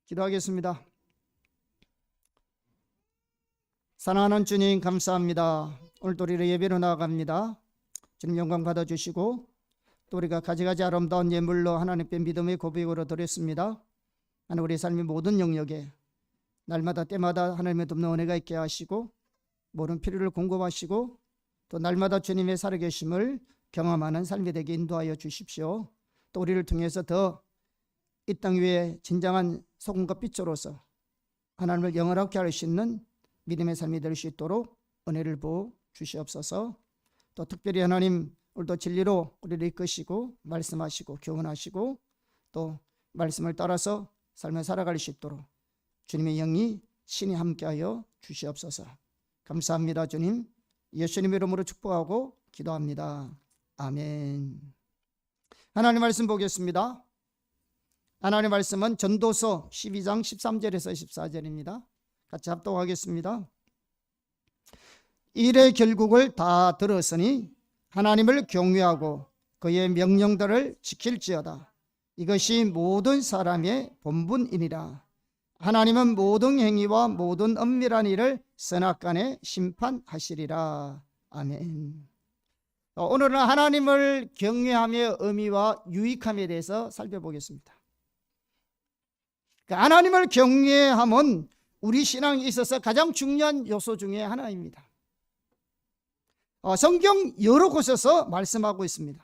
기도하겠습니다. 사랑하는 주님, 감사합니다. 오늘도 우리를 예배로 나아갑니다. 주님 영광 받아주시고, 또 우리가 가지가지 아름다운 예물로 하나님께 믿음의 고백으로 드렸습니다. 하나님, 우리 삶의 모든 영역에 날마다 때마다 하나님의 돕는 은혜가 있게 하시고, 모든 필요를 공급하시고, 또 날마다 주님의 살아계심을 경험하는 삶이 되게 인도하여 주십시오. 또 우리를 통해서 더 이 땅 위에 진정한 소금과 빛으로서 하나님을 영원하게 할 수 있는 믿음의 삶이 될 수 있도록 은혜를 부어 주시옵소서. 또 특별히 하나님, 오늘도 진리로 우리를 이끄시고 말씀하시고 교훈하시고 또 말씀을 따라서 삶을 살아갈 수 있도록 주님의 영이 신이 함께하여 주시옵소서. 감사합니다. 주님, 예수님의 이름으로 축복하고 기도합니다. 아멘. 하나님 말씀 보겠습니다. 하나님 말씀은 전도서 12장 13절에서 14절입니다. 같이 합독하겠습니다. 일의 결국을 다 들었으니 하나님을 경외하고 그의 명령들을 지킬지어다. 이것이 모든 사람의 본분이니라. 하나님은 모든 행위와 모든 은밀한 일을 선악간에 심판하시리라. 아멘. 오늘은 하나님을 경외함의 의미와 유익함에 대해서 살펴보겠습니다. 하나님을 경외함은 우리 신앙에 있어서 가장 중요한 요소 중에 하나입니다. 성경 여러 곳에서 말씀하고 있습니다.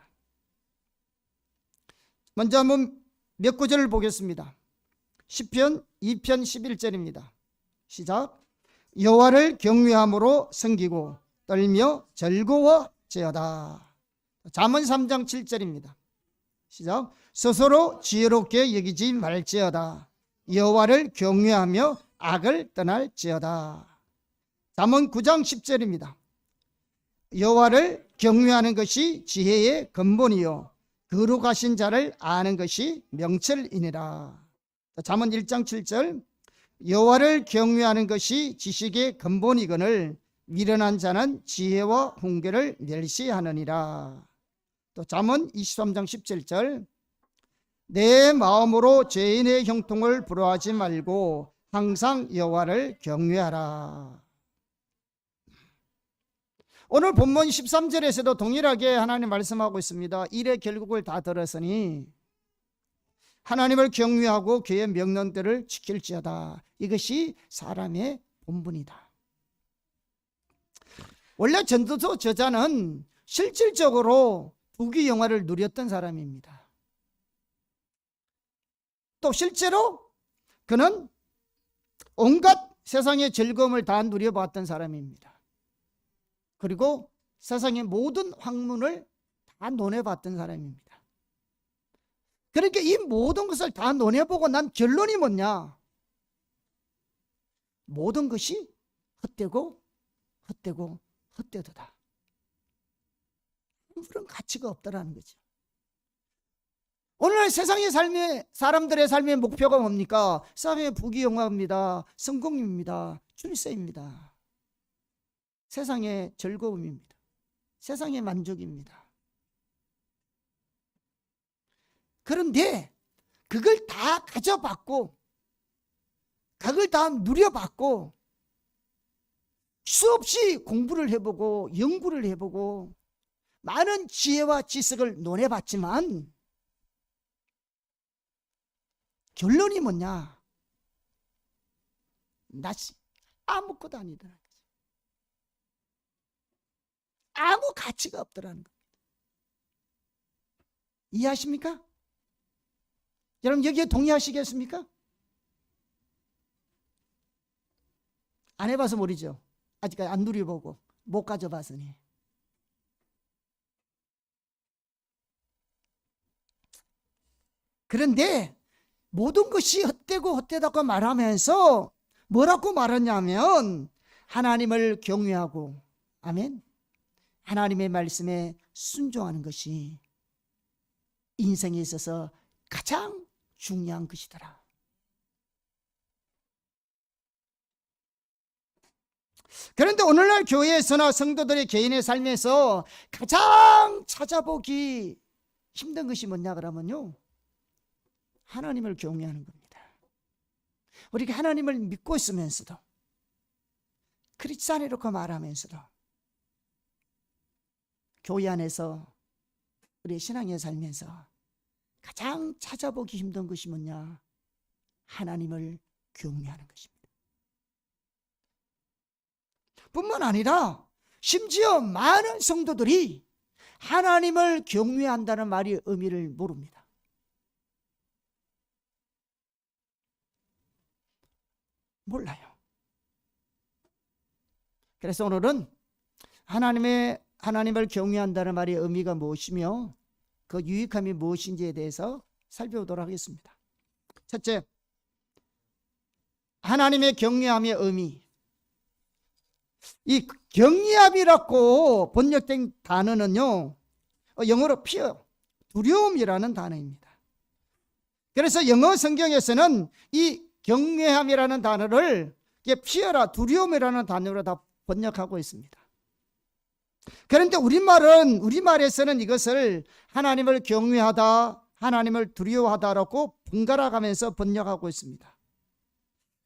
먼저 한번 몇 구절을 보겠습니다. 시편 2편 11절입니다. 시작. 여호와를 경외함으로 섬기고 떨며 즐거워지어다. 잠언 3장 7절입니다. 시작. 스스로 지혜롭게 여기지 말지어다. 여호와를 경외하며 악을 떠날지어다. 잠언 9장 10절입니다. 여호와를 경외하는 것이 지혜의 근본이요 거룩하신 자를 아는 것이 명철이니라. 잠언 1장 7절. 여호와를 경외하는 것이 지식의 근본이거늘 미련한 자는 지혜와 훈계를 멸시하느니라. 또 잠언 23장 17절. 내 마음으로 죄인의 형통을 부러워하지 말고 항상 여호와를 경외하라. 오늘 본문 13절에서도 동일하게 하나님 말씀하고 있습니다. 일의 결국을 다 들었으니 하나님을 경외하고 그의 명령들을 지킬지어다. 이것이 사람의 본분이다. 원래 전도서 저자는 실질적으로 부귀영화를 누렸던 사람입니다. 또 실제로 그는 온갖 세상의 즐거움을 다 누려봤던 사람입니다. 그리고 세상의 모든 학문을 다 논해봤던 사람입니다. 그러니까 이 모든 것을 다 논해보고 난 결론이 뭐냐? 모든 것이 헛되고 헛되도다. 아무런 가치가 없다라는 거죠. 오늘날 세상의 삶의 사람들의 삶의 목표가 뭡니까? 삶의 부귀영화입니다. 성공입니다. 출세입니다. 세상의 즐거움입니다. 세상의 만족입니다. 그런데 그걸 다 가져봤고 그걸 다 누려봤고 수없이 공부를 해보고 연구를 해보고 많은 지혜와 지식을 논해봤지만 결론이 뭐냐? 낫이 아무것도 아니더라는 거죠. 아무 가치가 없더라는 겁니다. 이해하십니까? 여러분 여기에 동의하시겠습니까? 안 해봐서 모르죠. 아직까지 안 누려보고 못 가져봤으니. 그런데 모든 것이 헛되고 헛되다고 말하면서 뭐라고 말하냐면 하나님을 경외하고 아멘. 하나님의 말씀에 순종하는 것이 인생에 있어서 가장 중요한 것이더라. 그런데 오늘날 교회에서나 성도들의 개인의 삶에서 가장 찾아보기 힘든 것이 뭐냐 그러면요, 하나님을 경외하는 겁니다. 우리가 하나님을 믿고 있으면서도, 크리스찬이라고 말하면서도 교회 안에서 우리의 신앙에 살면서 가장 찾아보기 힘든 것이 뭐냐? 하나님을 경외하는 것입니다. 뿐만 아니라 심지어 많은 성도들이 하나님을 경외한다는 말의 의미를 모릅니다. 몰라요. 그래서 오늘은 하나님을 경외한다는 말의 의미가 무엇이며 그 유익함이 무엇인지에 대해서 살펴보도록 하겠습니다. 첫째, 하나님의 경외함의 의미. 이 경외함이라고 번역된 단어는요, 영어로 fear, 두려움이라는 단어입니다. 그래서 영어 성경에서는 이 경외함이라는 단어를 fear라, 두려움이라는 단어로 다 번역하고 있습니다. 그런데 우리말에서는 이것을 하나님을 경외하다, 하나님을 두려워하다라고 번갈아 가면서 번역하고 있습니다.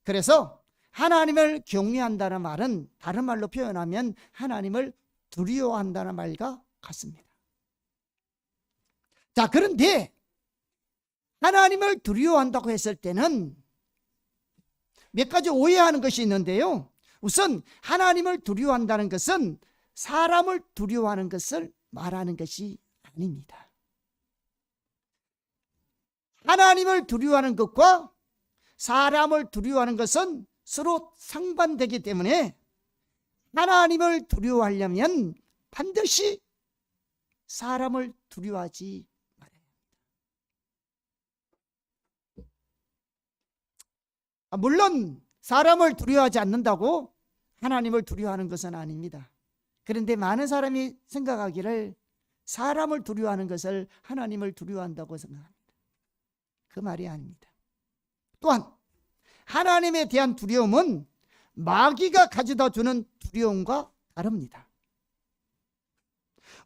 그래서 하나님을 경외한다는 말은 다른 말로 표현하면 하나님을 두려워한다는 말과 같습니다. 자, 그런데 하나님을 두려워한다고 했을 때는 몇 가지 오해하는 것이 있는데요. 우선 하나님을 두려워한다는 것은 사람을 두려워하는 것을 말하는 것이 아닙니다. 하나님을 두려워하는 것과 사람을 두려워하는 것은 서로 상반되기 때문에 하나님을 두려워하려면 반드시 사람을 두려워하지 말아야 합니다. 물론 사람을 두려워하지 않는다고 하나님을 두려워하는 것은 아닙니다. 그런데 많은 사람이 생각하기를 사람을 두려워하는 것을 하나님을 두려워한다고 생각합니다. 그 말이 아닙니다. 또한 하나님에 대한 두려움은 마귀가 가져다 주는 두려움과 다릅니다.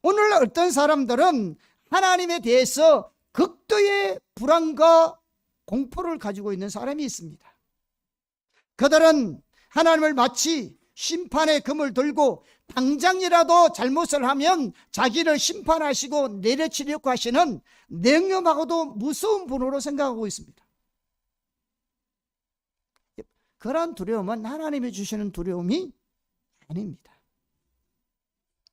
오늘 어떤 사람들은 하나님에 대해서 극도의 불안과 공포를 가지고 있는 사람이 있습니다. 그들은 하나님을 마치 심판의 금을 들고 당장이라도 잘못을 하면 자기를 심판하시고 내려치려고 하시는 냉엄하고도 무서운 분으로 생각하고 있습니다. 그러한 두려움은 하나님이 주시는 두려움이 아닙니다.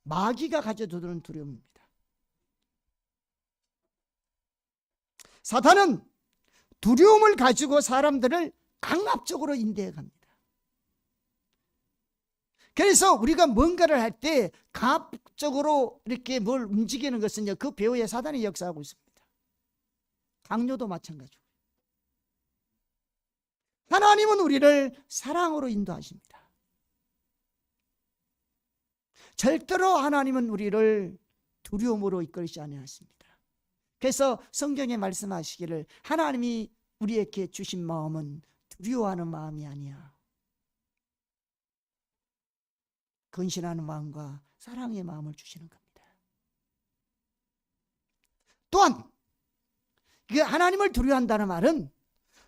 마귀가 가져두는 두려움입니다. 사탄은 두려움을 가지고 사람들을 강압적으로 인도해 갑니다. 그래서 우리가 뭔가를 할 때 강압적으로 이렇게 뭘 움직이는 것은요, 그 배후에 사단이 역사하고 있습니다. 강요도 마찬가지고. 하나님은 우리를 사랑으로 인도하십니다. 절대로 하나님은 우리를 두려움으로 이끌지 아니하십니다. 그래서 성경에 말씀하시기를 하나님이 우리에게 주신 마음은 두려워하는 마음이 아니야, 근신하는 마음과 사랑의 마음을 주시는 겁니다. 또한 하나님을 두려워한다는 말은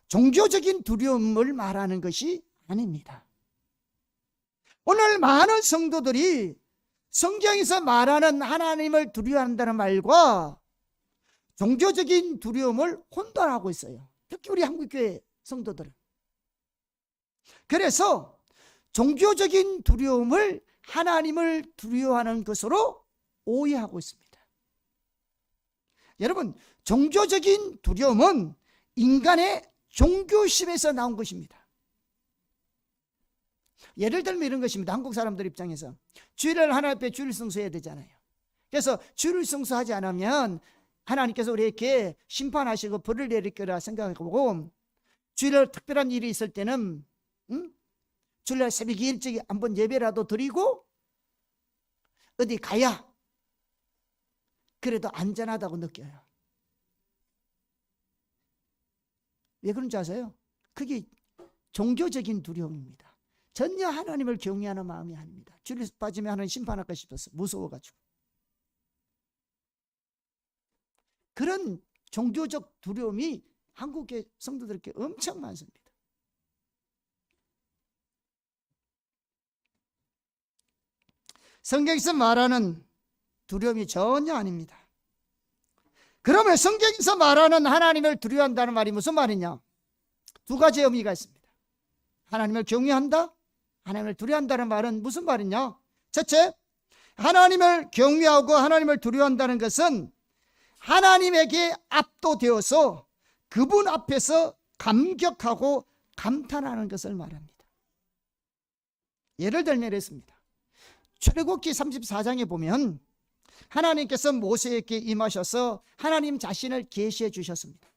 종교적인 두려움을 말하는 것이 아닙니다. 오늘 많은 성도들이 성경에서 말하는 하나님을 두려워한다는 말과 종교적인 두려움을 혼돈하고 있어요. 특히 우리 한국교회 성도들은. 그래서 종교적인 두려움을 하나님을 두려워하는 것으로 오해하고 있습니다. 여러분, 종교적인 두려움은 인간의 종교심에서 나온 것입니다. 예를 들면 이런 것입니다. 한국 사람들 입장에서 주일을 하나님 앞에 주일 성수해야 되잖아요. 그래서 주일 성수하지 않으면 하나님께서 우리에게 심판하시고 벌을 내릴 거라 생각하고, 주일날 특별한 일이 있을 때는 주일날 새벽에 일찍 한번 예배라도 드리고 어디 가야 그래도 안전하다고 느껴요. 왜 그런지 아세요? 그게 종교적인 두려움입니다. 전혀 하나님을 경외하는 마음이 아닙니다. 주일 빠지면 하나님 심판할까 싶어서 무서워가지고. 그런 종교적 두려움이 한국의 성도들에게 엄청 많습니다. 성경에서 말하는 두려움이 전혀 아닙니다. 그러면 성경에서 말하는 하나님을 두려워한다는 말이 무슨 말이냐? 두 가지 의미가 있습니다. 하나님을 경외한다, 하나님을 두려워한다는 말은 무슨 말이냐? 첫째, 하나님을 경외하고 하나님을 두려워한다는 것은 하나님에게 압도되어서 그분 앞에서 감격하고 감탄하는 것을 말합니다. 예를 들면 이렇습니다. 출애굽기 34장에 보면 하나님께서 모세에게 임하셔서 하나님 자신을 계시해 주셨습니다.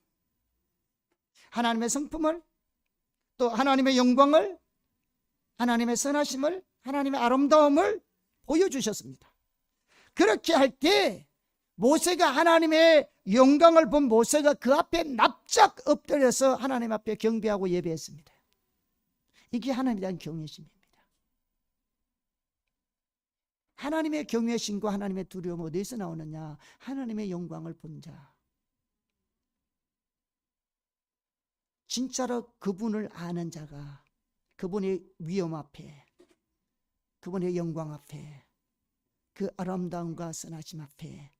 하나님의 성품을, 또 하나님의 영광을, 하나님의 선하심을, 하나님의 아름다움을 보여주셨습니다. 그렇게 할 때 모세가 하나님의 영광을 본 모세가 그 앞에 납작 엎드려서 하나님 앞에 경배하고 예배했습니다. 이게 하나님에 대한 경외심입니다. 하나님의 경외심과 하나님의 두려움은 어디서 나오느냐? 하나님의 영광을 본 자, 진짜로 그분을 아는 자가 그분의 위엄 앞에, 그분의 영광 앞에, 그 아름다움과 선하심 앞에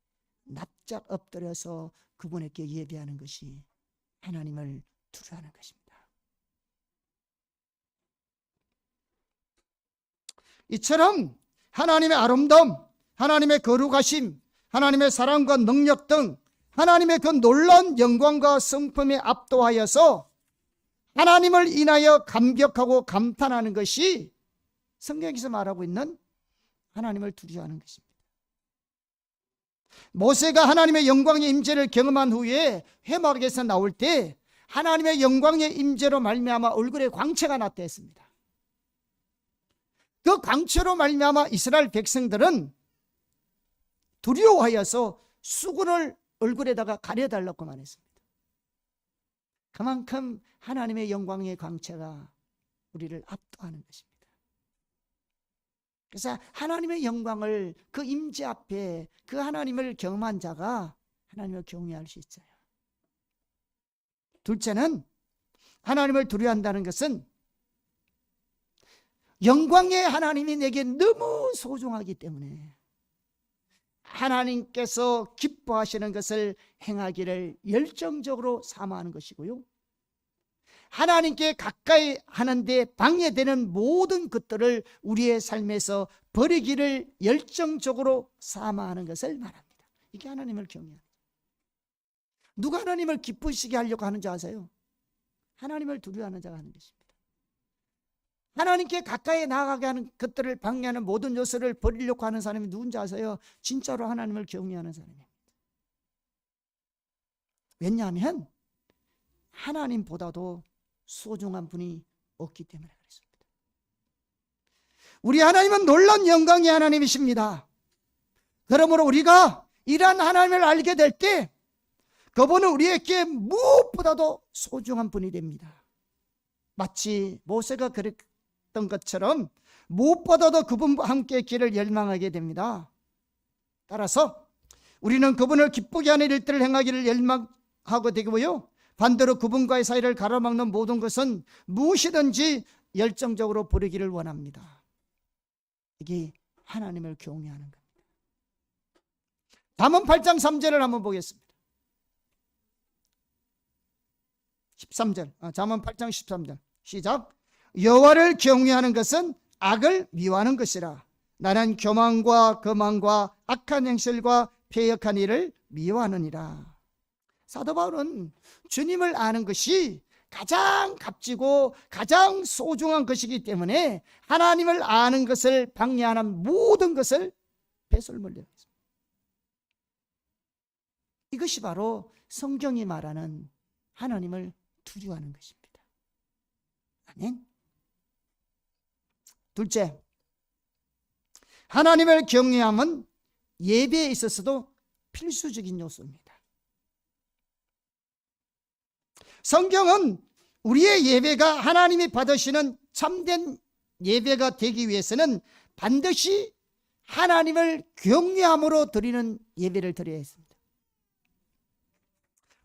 납작 엎드려서 그분에게 예배하는 것이 하나님을 두려워하는 것입니다. 이처럼 하나님의 아름다움, 하나님의 거룩하심, 하나님의 사랑과 능력 등 하나님의 그 놀라운 영광과 성품에 압도하여서 하나님을 인하여 감격하고 감탄하는 것이 성경에서 말하고 있는 하나님을 두려워하는 것입니다. 모세가 하나님의 영광의 임재를 경험한 후에 회막에서 나올 때 하나님의 영광의 임재로 말미암아 얼굴에 광채가 났다 했습니다. 그 광채로 말미암아 이스라엘 백성들은 두려워하여서 수건을 얼굴에다가 가려달라고만 했습니다. 그만큼 하나님의 영광의 광채가 우리를 압도하는 것입니다. 그래서 하나님의 영광을, 그 임재 앞에 그 하나님을 경험한 자가 하나님을 경외할 수 있어요. 둘째는, 하나님을 두려워한다는 것은 영광의 하나님이 내게 너무 소중하기 때문에 하나님께서 기뻐하시는 것을 행하기를 열정적으로 사모하는 것이고요, 하나님께 가까이 하는데 방해되는 모든 것들을 우리의 삶에서 버리기를 열정적으로 사모하는 것을 말합니다. 이게 하나님을 경외하는 거예요. 누가 하나님을 기쁘시게 하려고 하는지 아세요? 하나님을 두려워하는 자가 하는 것입니다. 하나님께 가까이 나아가게 하는 것들을 방해하는 모든 요소를 버리려고 하는 사람이 누군지 아세요? 진짜로 하나님을 경외하는 사람입니다. 왜냐하면 하나님보다도 소중한 분이 없기 때문에 그렇습니다. 우리 하나님은 놀라운 영광의 하나님이십니다. 그러므로 우리가 이러한 하나님을 알게 될 때 그분은 우리에게 무엇보다도 소중한 분이 됩니다. 마치 모세가 그랬던 것처럼 무엇보다도 그분과 함께 길을 열망하게 됩니다. 따라서 우리는 그분을 기쁘게 하는 일들을 행하기를 열망하고 되고요, 반대로 그분과의 사이를 가로막는 모든 것은 무엇이든지 열정적으로 버리기를 원합니다. 이게 하나님을 경외하는 겁니다. 잠언 8장 3절을 한번 보겠습니다. 13절, 잠언 8장 13절 시작. 여호와를 경외하는 것은 악을 미워하는 것이라. 나는 교만과 거만과 악한 행실과 패역한 일을 미워하느니라. 사도 바울은 주님을 아는 것이 가장 값지고 가장 소중한 것이기 때문에 하나님을 아는 것을 방해하는 모든 것을 배설물로 했습니다. 이것이 바로 성경이 말하는 하나님을 두려워하는 것입니다. 아멘. 둘째, 하나님을 경외함은 예배에 있어서도 필수적인 요소입니다. 성경은 우리의 예배가 하나님이 받으시는 참된 예배가 되기 위해서는 반드시 하나님을 경외함으로 드리는 예배를 드려야 했습니다.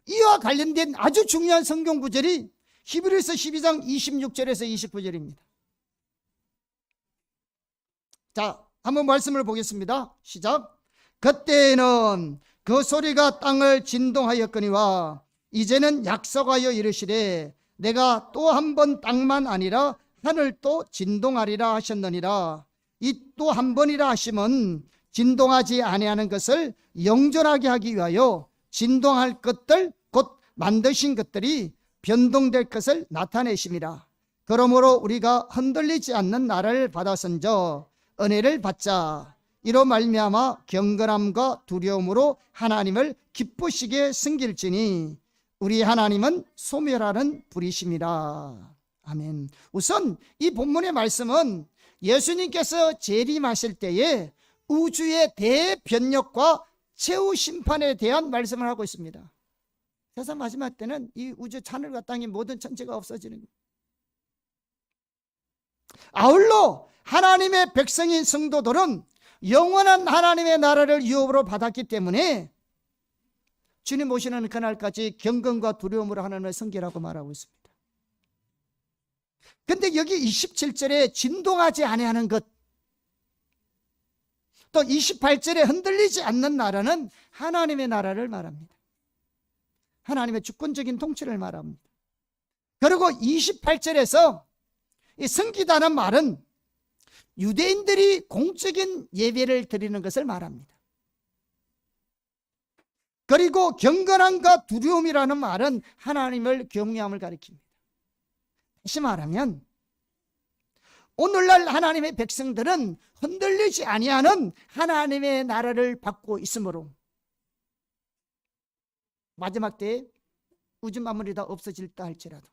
이와 관련된 아주 중요한 성경 구절이 히브리서 12장 26절에서 29절입니다. 자, 한번 말씀을 보겠습니다. 시작. 그때에는 그 소리가 땅을 진동하였거니와 이제는 약속하여 이르시되 내가 또 한 번 땅만 아니라 하늘도 진동하리라 하셨느니라. 이 또 한 번이라 하심은 진동하지 아니하는 것을 영존하게 하기 위하여 진동할 것들 곧 만드신 것들이 변동될 것을 나타내심이라. 그러므로 우리가 흔들리지 않는 나라를 받았은저 은혜를 받자. 이로 말미암아 경건함과 두려움으로 하나님을 기쁘시게 섬길지니 우리 하나님은 소멸하는 불이심이라. 아멘. 우선 이 본문의 말씀은 예수님께서 재림하실 때에 우주의 대변력과 최후 심판에 대한 말씀을 하고 있습니다. 세상 마지막 때는 이 우주 하늘과 땅의 모든 천체가 없어지는 거예요. 아울러 하나님의 백성인 성도들은 영원한 하나님의 나라를 유업으로 받았기 때문에 주님 오시는 그날까지 경건과 두려움으로 하나님을 섬기라고 말하고 있습니다. 근데 여기 27절에 진동하지 아니하는 것, 또 28절에 흔들리지 않는 나라는 하나님의 나라를 말합니다. 하나님의 주권적인 통치를 말합니다. 그리고 28절에서 이 섬기다는 말은 유대인들이 공적인 예배를 드리는 것을 말합니다. 그리고 경건함과 두려움이라는 말은 하나님을 경외함을 가리킵니다. 다시 말하면 오늘날 하나님의 백성들은 흔들리지 아니하는 하나님의 나라를 받고 있으므로 마지막 때에 우주 만물이 다 없어질다 할지라도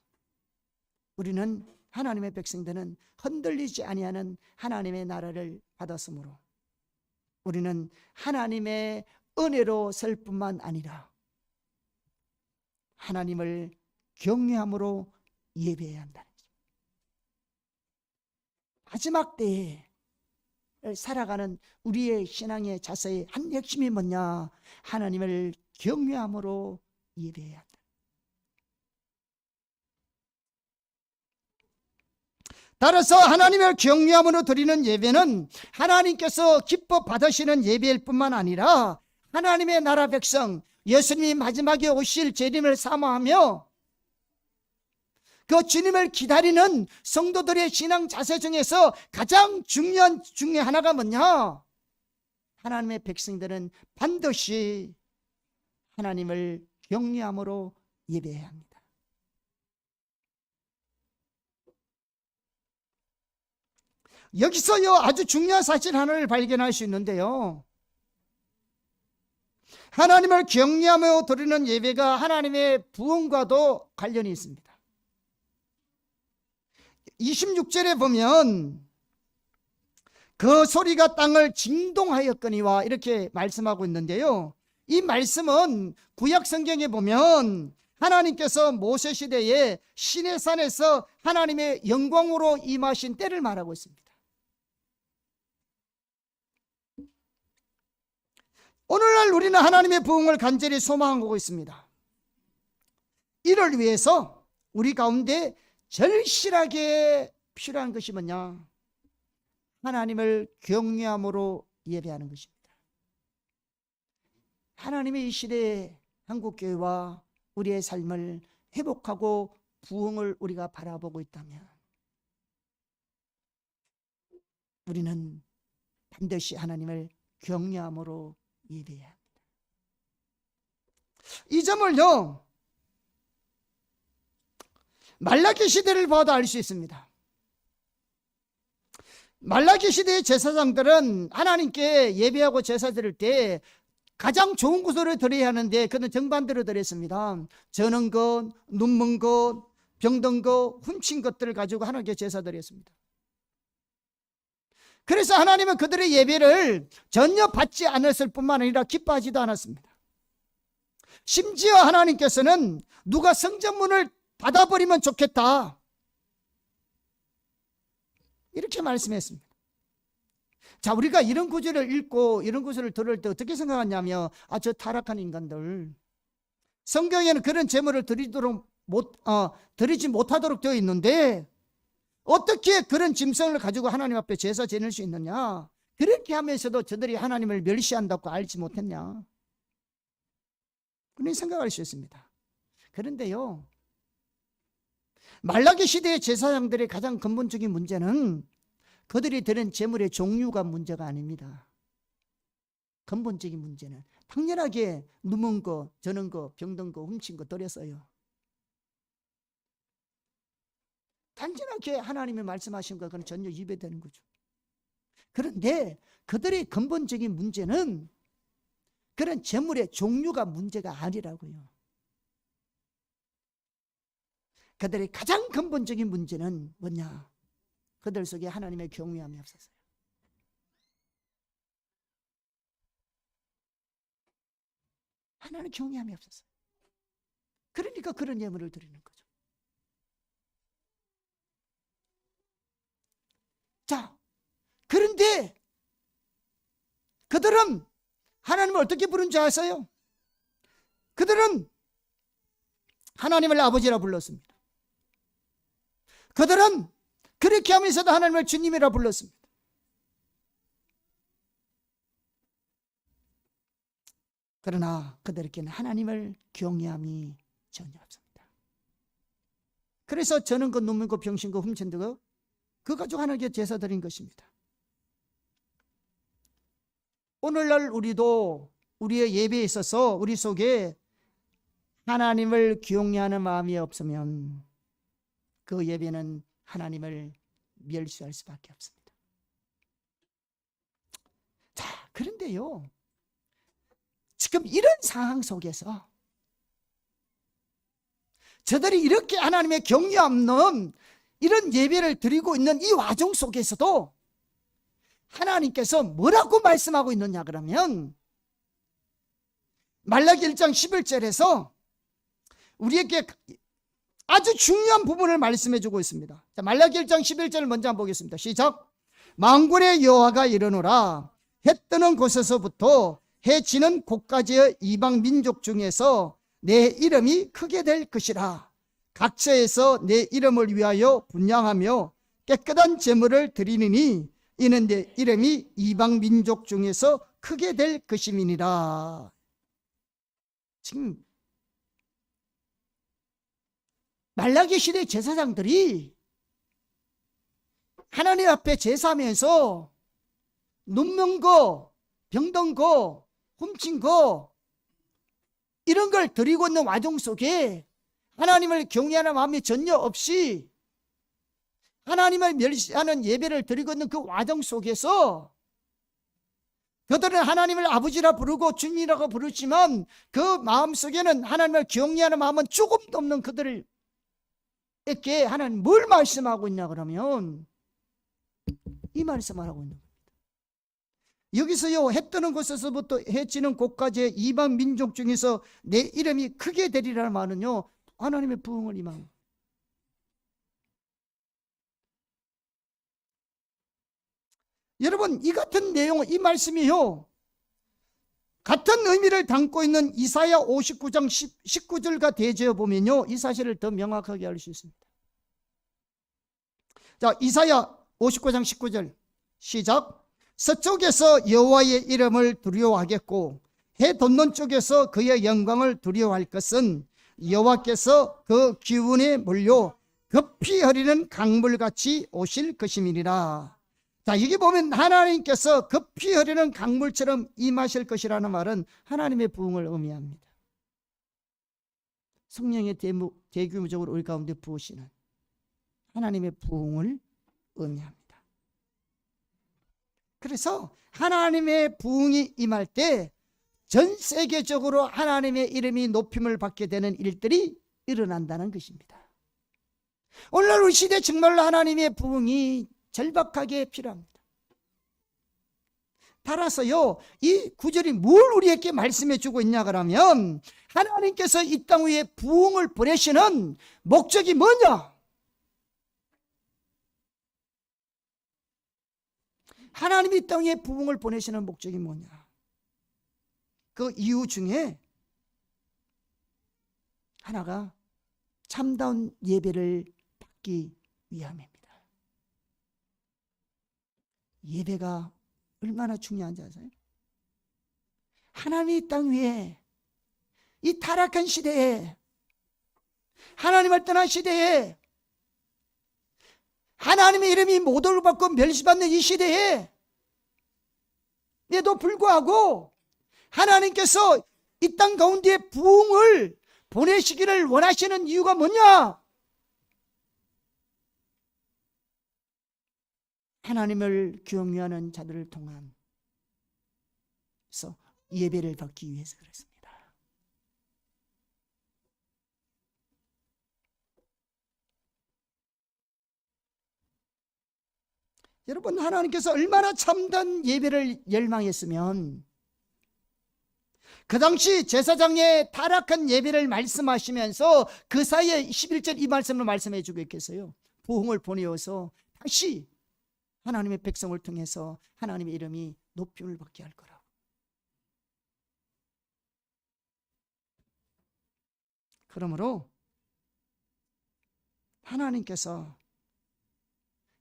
우리는 하나님의 백성들은 흔들리지 아니하는 하나님의 나라를 받았으므로 우리는 하나님의 은혜로 설 뿐만 아니라 하나님을 경외함으로 예배해야 한다는 거죠. 마지막 때에 살아가는 우리의 신앙의 자세의 한 핵심이 뭐냐? 하나님을 경외함으로 예배해야 한다. 따라서 하나님을 경외함으로 드리는 예배는 하나님께서 기뻐 받으시는 예배일 뿐만 아니라 하나님의 나라 백성, 예수님이 마지막에 오실 재림을 사모하며 그 주님을 기다리는 성도들의 신앙 자세 중에서 가장 중요한 중에 하나가 뭐냐? 하나님의 백성들은 반드시 하나님을 경외함으로 예배해야 합니다. 여기서요 아주 중요한 사실 하나를 발견할 수 있는데요, 하나님을 경외하며 드리는 예배가 하나님의 부흥과도 관련이 있습니다. 26절에 보면 그 소리가 땅을 진동하였거니와 이렇게 말씀하고 있는데요, 이 말씀은 구약 성경에 보면 하나님께서 모세 시대에 시내산에서 하나님의 영광으로 임하신 때를 말하고 있습니다. 오늘날 우리는 하나님의 부흥을 간절히 소망하고 있습니다. 이를 위해서 우리 가운데 절실하게 필요한 것이 뭐냐? 하나님을 경외함으로 예배하는 것입니다. 하나님의 이 시대의 한국교회와 우리의 삶을 회복하고 부흥을 우리가 바라보고 있다면 우리는 반드시 하나님을 경외함으로 예배해야 합니다. 이 점을요 말라기 시대를 봐도 알 수 있습니다. 말라기 시대의 제사장들은 하나님께 예배하고 제사 드릴 때 가장 좋은 것으로 드려야 하는데 그는 정반대로 드렸습니다. 저는 것, 눈먼 것, 병든 것, 훔친 것들을 가지고 하나님께 제사 드렸습니다. 그래서 하나님은 그들의 예배를 전혀 받지 않았을 뿐만 아니라 기뻐하지도 않았습니다. 심지어 하나님께서는 누가 성전문을 닫아버리면 좋겠다 이렇게 말씀했습니다. 자, 우리가 이런 구절을 읽고 이런 구절을 들을 때 어떻게 생각하냐면 저 타락한 인간들, 성경에는 그런 제물을 드리지 못하도록 되어 있는데 어떻게 그런 짐승을 가지고 하나님 앞에 제사 지낼 수 있느냐? 그렇게 하면서도 저들이 하나님을 멸시한다고 알지 못했냐? 그런 생각할 수 있습니다. 그런데요, 말라기 시대의 제사장들의 가장 근본적인 문제는 그들이 드린 재물의 종류가 문제가 아닙니다. 근본적인 문제는 당연하게 누문 거, 저는 거, 병든 거, 훔친 거 드렸어요. 단순하게 하나님이 말씀하신 것과는 전혀 위배되는 거죠. 그런데 그들의 근본적인 문제는 그런 재물의 종류가 문제가 아니라고요. 그들의 가장 근본적인 문제는 뭐냐? 그들 속에 하나님의 경외함이 없었어요. 하나님의 경외함이 없었어요. 그러니까 그런 예물을 드리는 거죠. 자, 그런데 그들은 하나님을 어떻게 부른 줄 아세요? 그들은 하나님을 아버지라 불렀습니다. 그들은 그렇게 하면서도 하나님을 주님이라 불렀습니다. 그러나 그들에게는 하나님을 경외함이 전혀 없습니다. 그래서 저는 그 눈물 그 병신 그 훔친 거 그 가지고 하나님께 제사 드린 것입니다. 오늘날 우리도 우리의 예배에 있어서 우리 속에 하나님을 경외하는 마음이 없으면 그 예배는 하나님을 멸시할 수밖에 없습니다. 자, 그런데요, 지금 이런 상황 속에서 저들이 이렇게 하나님의 경외 없는 이런 예배를 드리고 있는 이 와중 속에서도 하나님께서 뭐라고 말씀하고 있느냐 그러면 말라기 1장 11절에서 우리에게 아주 중요한 부분을 말씀해 주고 있습니다. 자, 말라기 1장 11절을 먼저 한번 보겠습니다. 시작. 만군의 여호와가 이르노라 해 뜨는 곳에서부터 해 지는 곳까지의 이방 민족 중에서 내 이름이 크게 될 것이라. 각처에서 내 이름을 위하여 분향하며 깨끗한 제물을 드리느니 이는 내 이름이 이방 민족 중에서 크게 될 것임이니라. 지금 말라기 시대 제사장들이 하나님 앞에 제사하면서 눈먼 거, 병든 거, 훔친 거 이런 걸 드리고 있는 와중 속에 하나님을 경외하는 마음이 전혀 없이 하나님을 멸시하는 예배를 드리고 있는 그 와중 속에서 그들은 하나님을 아버지라 부르고 주님이라고 부르지만 그 마음속에는 하나님을 경외하는 마음은 조금도 없는 그들에게 하나님 뭘 말씀하고 있냐 그러면 이 말씀을 하고 있는 겁니다. 여기서요, 해 뜨는 곳에서부터 해 지는 곳까지의 이방 민족 중에서 내 이름이 크게 되리라는 말은요, 하나님의 부흥을 임하는. 여러분, 이 같은 내용은 이 말씀이요, 같은 의미를 담고 있는 이사야 59장 19절과 대조해 보면요, 이 사실을 더 명확하게 알 수 있습니다. 자, 이사야 59장 19절 시작. 서쪽에서 여호와의 이름을 두려워하겠고 해 돋는 쪽에서 그의 영광을 두려워할 것은 여호와께서 그 기운에 몰려 급히 흐르는 강물같이 오실 것임이니라. 자, 여기 보면 하나님께서 급히 흐르는 강물처럼 임하실 것이라는 말은 하나님의 부흥을 의미합니다. 성령의 대규모적으로 우리 가운데 부으시는 하나님의 부흥을 의미합니다. 그래서 하나님의 부흥이 임할 때 전 세계적으로 하나님의 이름이 높임을 받게 되는 일들이 일어난다는 것입니다. 오늘날 우리 시대 정말로 하나님의 부흥이 절박하게 필요합니다. 따라서요, 이 구절이 뭘 우리에게 말씀해 주고 있냐 그러면 하나님께서 이 땅 위에 부흥을 보내시는 목적이 뭐냐? 하나님이 이 땅에 부흥을 보내시는 목적이 뭐냐? 그 이유 중에 하나가 참다운 예배를 받기 위함입니다. 예배가 얼마나 중요한지 아세요? 하나님이 이 땅 위에 이 타락한 시대에, 하나님을 떠난 시대에, 하나님의 이름이 모독을 받고 멸시받는 이 시대에 에도 불구하고 하나님께서 이 땅 가운데 부흥을 보내시기를 원하시는 이유가 뭐냐? 하나님을 경외하는 자들을 통한 예배를 받기 위해서 그렇습니다. 여러분, 하나님께서 얼마나 참된 예배를 열망했으면 그 당시 제사장의 타락한 예배를 말씀하시면서 그 사이에 11절 이 말씀을 말씀해 주고 있겠어요. 부흥을 보내어서 다시 하나님의 백성을 통해서 하나님의 이름이 높임을 받게 할 거라고. 그러므로 하나님께서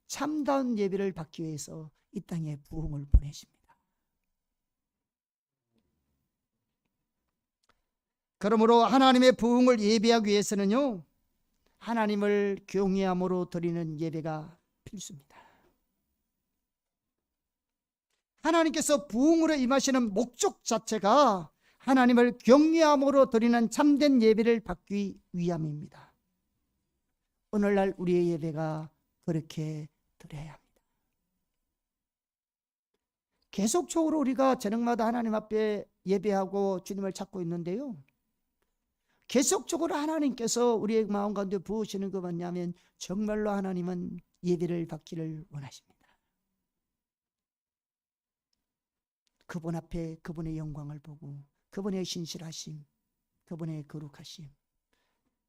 참다운 예배를 받기 위해서 이 땅에 부흥을 보내십니다. 그러므로 하나님의 부흥을 예배하기 위해서는요, 하나님을 경외함으로 드리는 예배가 필수입니다. 하나님께서 부흥으로 임하시는 목적 자체가 하나님을 경외함으로 드리는 참된 예배를 받기 위함입니다. 오늘날 우리의 예배가 그렇게 드려야 합니다. 계속적으로 우리가 저녁마다 하나님 앞에 예배하고 주님을 찾고 있는데요, 계속적으로 하나님께서 우리의 마음 가운데 부으시는 것 뭐냐면 정말로 하나님은 예배를 받기를 원하십니다. 그분 앞에 그분의 영광을 보고 그분의 신실하심, 그분의 거룩하심,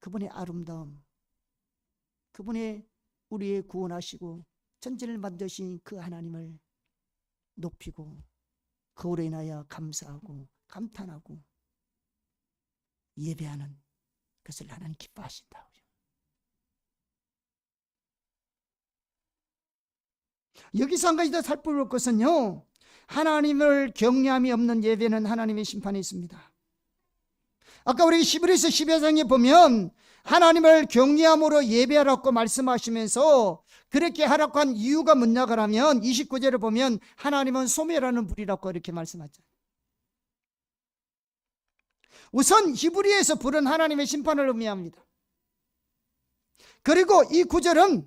그분의 아름다움, 그분의 우리의 구원하시고 천지를 만드신 그 하나님을 높이고 그로 인하여 감사하고 감탄하고 예배하는 것을 하나님 기뻐하신다. 여기서 한 가지 더 살펴볼 것은요, 하나님을 경외함이 없는 예배는 하나님의 심판이 있습니다. 아까 우리 히브리서 12장에 보면 하나님을 경외함으로 예배하라고 말씀하시면서 그렇게 하라고 한 이유가 뭐냐고 하면 29절에 보면 하나님은 소멸하는 불이라고 이렇게 말씀하죠. 우선 히브리에서 불은 하나님의 심판을 의미합니다. 그리고 이 구절은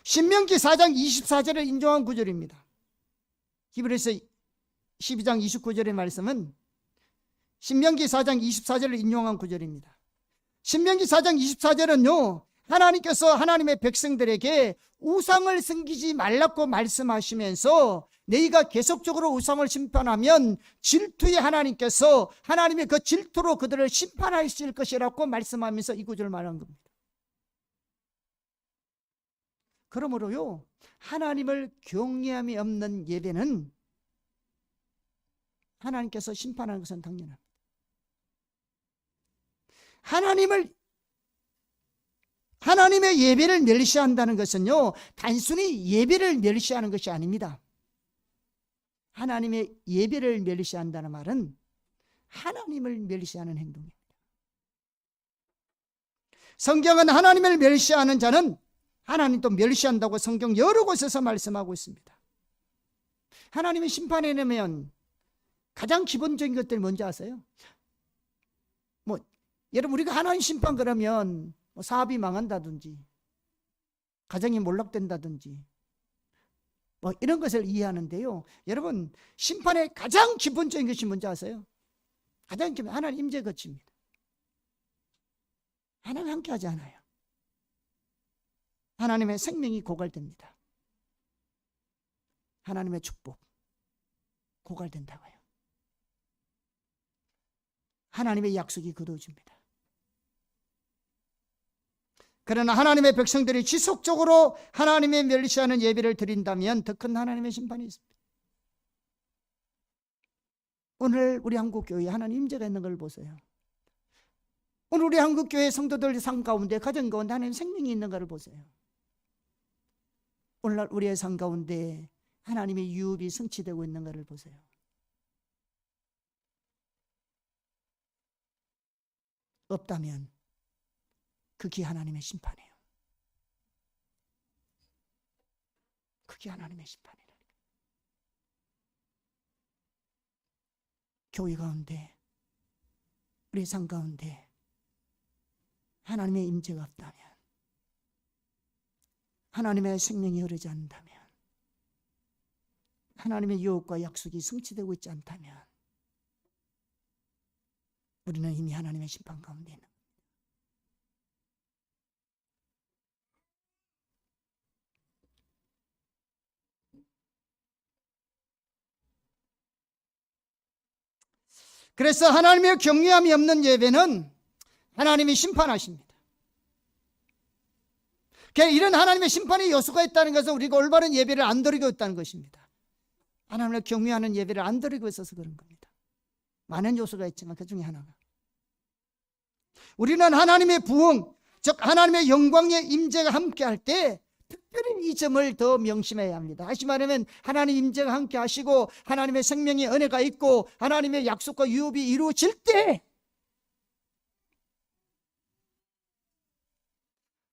신명기 4장 24절을 인용한 구절입니다. 히브리서 12장 29절의 말씀은 신명기 4장 24절을 인용한 구절입니다. 신명기 4장 24절은요, 하나님께서 하나님의 백성들에게 우상을 섬기지 말라고 말씀하시면서 너희가 계속적으로 우상을 심판하면 질투의 하나님께서 하나님의 그 질투로 그들을 심판하실 것이라고 말씀하면서 이 구절을 말한 겁니다. 그러므로요, 하나님을 경외함이 없는 예배는 하나님께서 심판하는 것은 당연합니다. 하나님의 예배를 멸시한다는 것은요, 단순히 예배를 멸시하는 것이 아닙니다. 하나님의 예배를 멸시한다는 말은 하나님을 멸시하는 행동입니다. 성경은 하나님을 멸시하는 자는 하나님도 멸시한다고 성경 여러 곳에서 말씀하고 있습니다. 하나님의 심판에 내면 가장 기본적인 것들 뭔지 아세요? 여러분, 우리가 하나님 심판 그러면 사업이 망한다든지 가정이 몰락된다든지 이런 것을 이해하는데요, 여러분, 심판의 가장 기본적인 것이 뭔지 아세요? 가장 기본, 하나님 임재 거칩니다. 하나님 함께 하지 않아요. 하나님의 생명이 고갈됩니다. 하나님의 축복 고갈된다고요. 하나님의 약속이 거두어집니다. 그러나 하나님의 백성들이 지속적으로 하나님의 멸시하는 예배를 드린다면 더 큰 하나님의 심판이 있습니다. 오늘 우리 한국교회에 하나님 임재가 있는 걸 보세요. 오늘 우리 한국교회 성도들 삶 가운데, 가정 가운데 하나님 생명이 있는 것을 보세요. 오늘날 우리의 삶 가운데 하나님의 유업이 성취되고 있는 것을 보세요. 없다면 그게 하나님의 심판이에요. 그게 하나님의 심판이에요. 교회 가운데, 우리 삶 가운데 하나님의 임재가 없다면, 하나님의 생명이 흐르지 않는다면, 하나님의 유업과 약속이 성취되고 있지 않다면 우리는 이미 하나님의 심판 가운데 있는 겁니다. 그래서 하나님의 경외함이 없는 예배는 하나님이 심판하십니다. 이런 하나님의 심판의 요소가 있다는 것은 우리가 올바른 예배를 안 드리고 있다는 것입니다. 하나님을 경외하는 예배를 안 드리고 있어서 그런 겁니다. 많은 요소가 있지만 그 중에 하나가, 우리는 하나님의 부흥, 즉 하나님의 영광의 임재가 함께할 때 특별히 이 점을 더 명심해야 합니다. 다시 말하면 하나님 임재가 함께 하시고 하나님의 생명의 은혜가 있고 하나님의 약속과 유업이 이루어질 때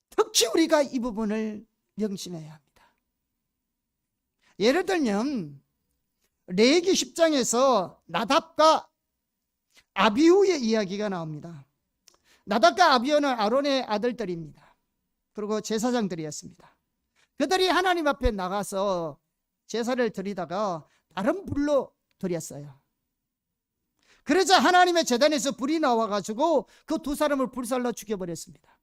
특히 우리가 이 부분을 명심해야 합니다. 예를 들면 레위기 10장에서 나답과 아비후의 이야기가 나옵니다. 나답과 아비후는 아론의 아들들입니다. 그리고 제사장들이었습니다. 그들이 하나님 앞에 나가서 제사를 드리다가 다른 불로 드렸어요. 그러자 하나님의 제단에서 불이 나와가지고 그 두 사람을 불살라 죽여버렸습니다.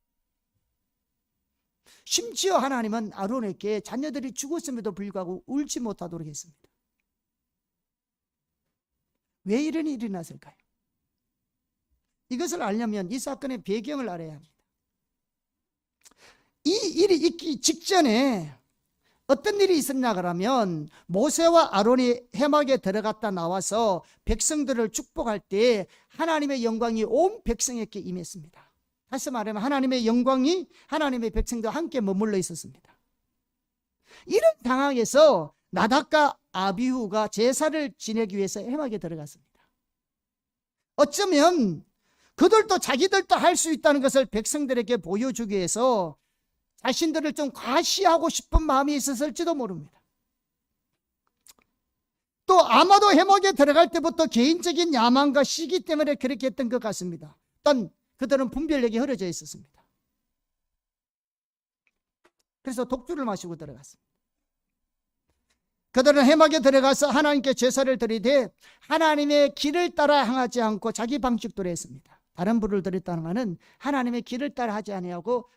심지어 하나님은 아론에게 자녀들이 죽었음에도 불구하고 울지 못하도록 했습니다. 왜 이런 일이 났을까요? 이것을 알려면 이 사건의 배경을 알아야 합니다. 이 일이 있기 직전에 어떤 일이 있었냐 그러면 모세와 아론이 회막에 들어갔다 나와서 백성들을 축복할 때 하나님의 영광이 온 백성에게 임했습니다. 다시 말하면 하나님의 영광이 하나님의 백성들과 함께 머물러 있었습니다. 이런 상황에서 나답과 아비후가 제사를 지내기 위해서 회막에 들어갔습니다. 어쩌면 그들도 자기들도 할 수 있다는 것을 백성들에게 보여주기 위해서 자신들을 좀 과시하고 싶은 마음이 있었을지도 모릅니다. 또 아마도 회막에 들어갈 때부터 개인적인 야망과 시기 때문에 그렇게 했던 것 같습니다. 일단 그들은 분별력이 흐려져 있었습니다. 그래서 독주를 마시고 들어갔습니다. 그들은 회막에 들어가서 하나님께 제사를 드리되 하나님의 길을 따라 행하지 않고 자기 방식대로 했습니다. 다른 불을 드렸다는 것은 하나님의 길을 따라 하지 아니하고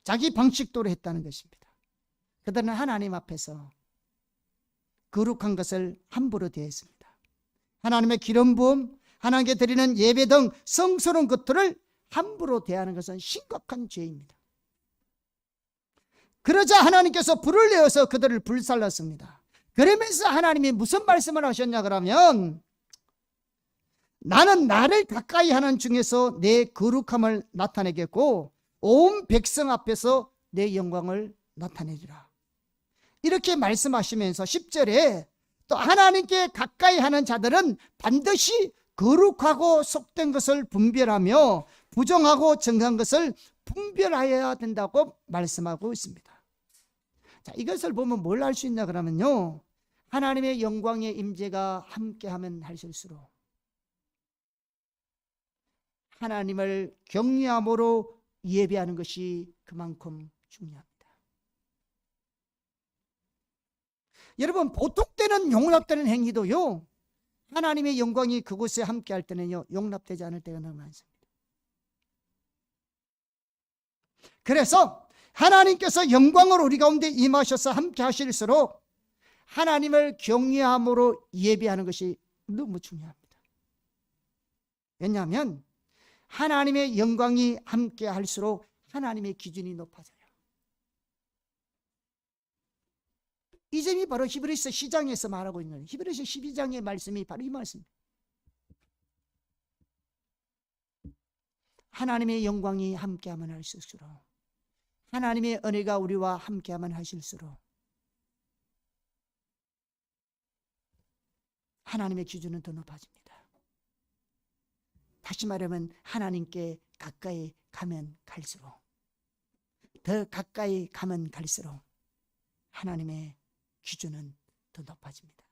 자기 방식대로 했다는 것입니다. 그들은 하나님 앞에서 거룩한 것을 함부로 대했습니다. 하나님의 기름 부음, 하나님께 드리는 예배 등 성스러운 것들을 함부로 대하는 것은 심각한 죄입니다. 그러자 하나님께서 불을 내어서 그들을 불살랐습니다. 그러면서 하나님이 무슨 말씀을 하셨냐 그러면 나는 나를 가까이 하는 중에서 내 거룩함을 나타내겠고 온 백성 앞에서 내 영광을 나타내주라. 이렇게 말씀하시면서 10절에 또 하나님께 가까이 하는 자들은 반드시 거룩하고 속된 것을 분별하며 부정하고 정한 것을 분별하여야 된다고 말씀하고 있습니다. 자, 이것을 보면 뭘 알 수 있냐 그러면요, 하나님의 영광의 임재가 함께하면 할수록 하나님을 경외함으로 예배하는 것이 그만큼 중요합니다. 여러분, 보통 때는 용납되는 행위도요, 하나님의 영광이 그곳에 함께할 때는요 용납되지 않을 때가 너무 많습니다. 그래서 하나님께서 영광으로 우리 가운데 임하셔서 함께 하실수록 하나님을 경외함으로 예배하는 것이 너무 중요합니다. 왜냐하면 하나님의 영광이 함께 할수록 하나님의 기준이 높아져요. 이 점이 바로 히브리서 10장에서 말하고 있는, 히브리서 12장의 말씀이 바로 이 말씀입니다. 하나님의 영광이 함께하면 할수록, 하나님의 은혜가 우리와 함께하면 하실수록 하나님의 기준은 더 높아집니다. 다시 말하면 하나님께 가까이 가면 갈수록, 더 가까이 가면 갈수록 하나님의 기준은 더 높아집니다.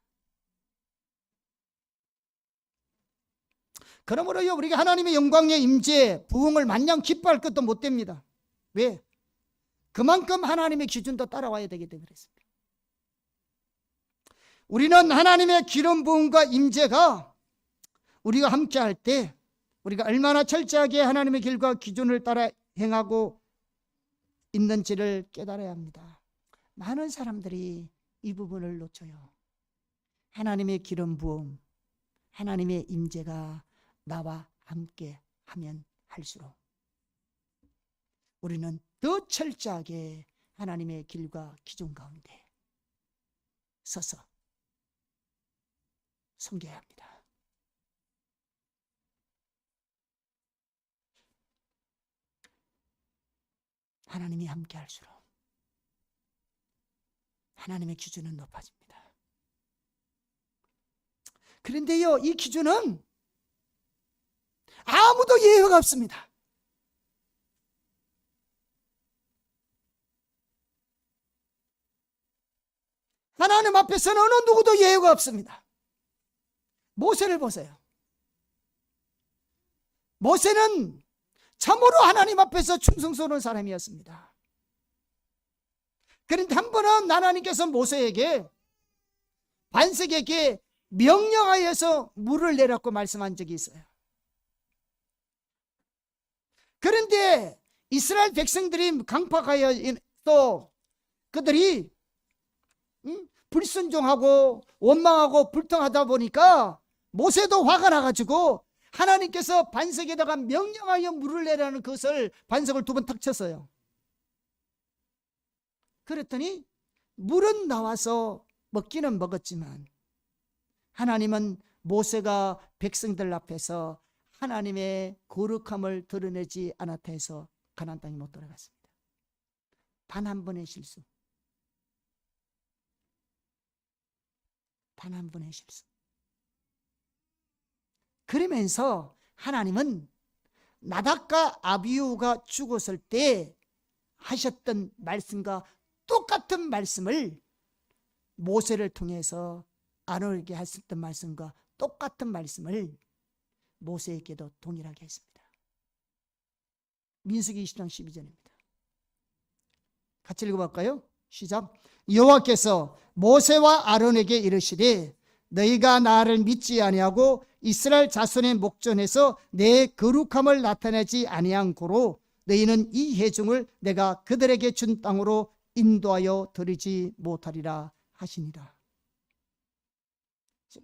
그러므로요, 우리가 하나님의 영광의 임재, 부흥을 마냥 기뻐할 것도 못 됩니다. 왜? 그만큼 하나님의 기준도 따라와야 되기 때문에 그렇습니다. 우리는 하나님의 기름 부음과 임재가 우리가 함께할 때 우리가 얼마나 철저하게 하나님의 길과 기준을 따라 행하고 있는지를 깨달아야 합니다. 많은 사람들이 이 부분을 놓쳐요. 하나님의 기름 부음, 하나님의 임재가 나와 함께 하면 할수록 우리는 더 철저하게 하나님의 길과 기준 가운데 서서 섬겨야 합니다. 하나님이 함께 할수록 하나님의 기준은 높아집니다. 그런데요, 이 기준은 아무도 예외가 없습니다. 하나님 앞에서는 어느 누구도 예외가 없습니다. 모세를 보세요. 모세는 참으로 하나님 앞에서 충성스러운 사람이었습니다. 그런데 한 번은 하나님께서 모세에게 반석에게 명령하여서 물을 내라고 말씀한 적이 있어요. 그런데 이스라엘 백성들이 강팍하여 또 그들이 불순종하고 원망하고 불통하다 보니까 모세도 화가 나가지고 하나님께서 반석에다가 명령하여 물을 내라는 것을 반석을 2번 탁 쳤어요. 그랬더니 물은 나와서 먹기는 먹었지만 하나님은 모세가 백성들 앞에서 하나님의 거룩함을 드러내지 않았다 해서 가나안 땅에 못 들어갔습니다. 단 한 번의 실수. 단 한 번의 실수. 그러면서 하나님은 나답과 아비후가 죽었을 때 하셨던 말씀과 똑같은 말씀을 모세를 통해서 아론에게 하셨던 말씀과 똑같은 말씀을 모세에게도 동일하게 했습니다. 민수기 20장 12절입니다. 같이 읽어볼까요? 시작. 여호와께서 모세와 아론에게 이르시되 너희가 나를 믿지 아니하고 이스라엘 자손의 목전에서 내 거룩함을 나타내지 아니한 고로 너희는 이 회중을 내가 그들에게 준 땅으로 인도하여 드리지 못하리라 하시니라.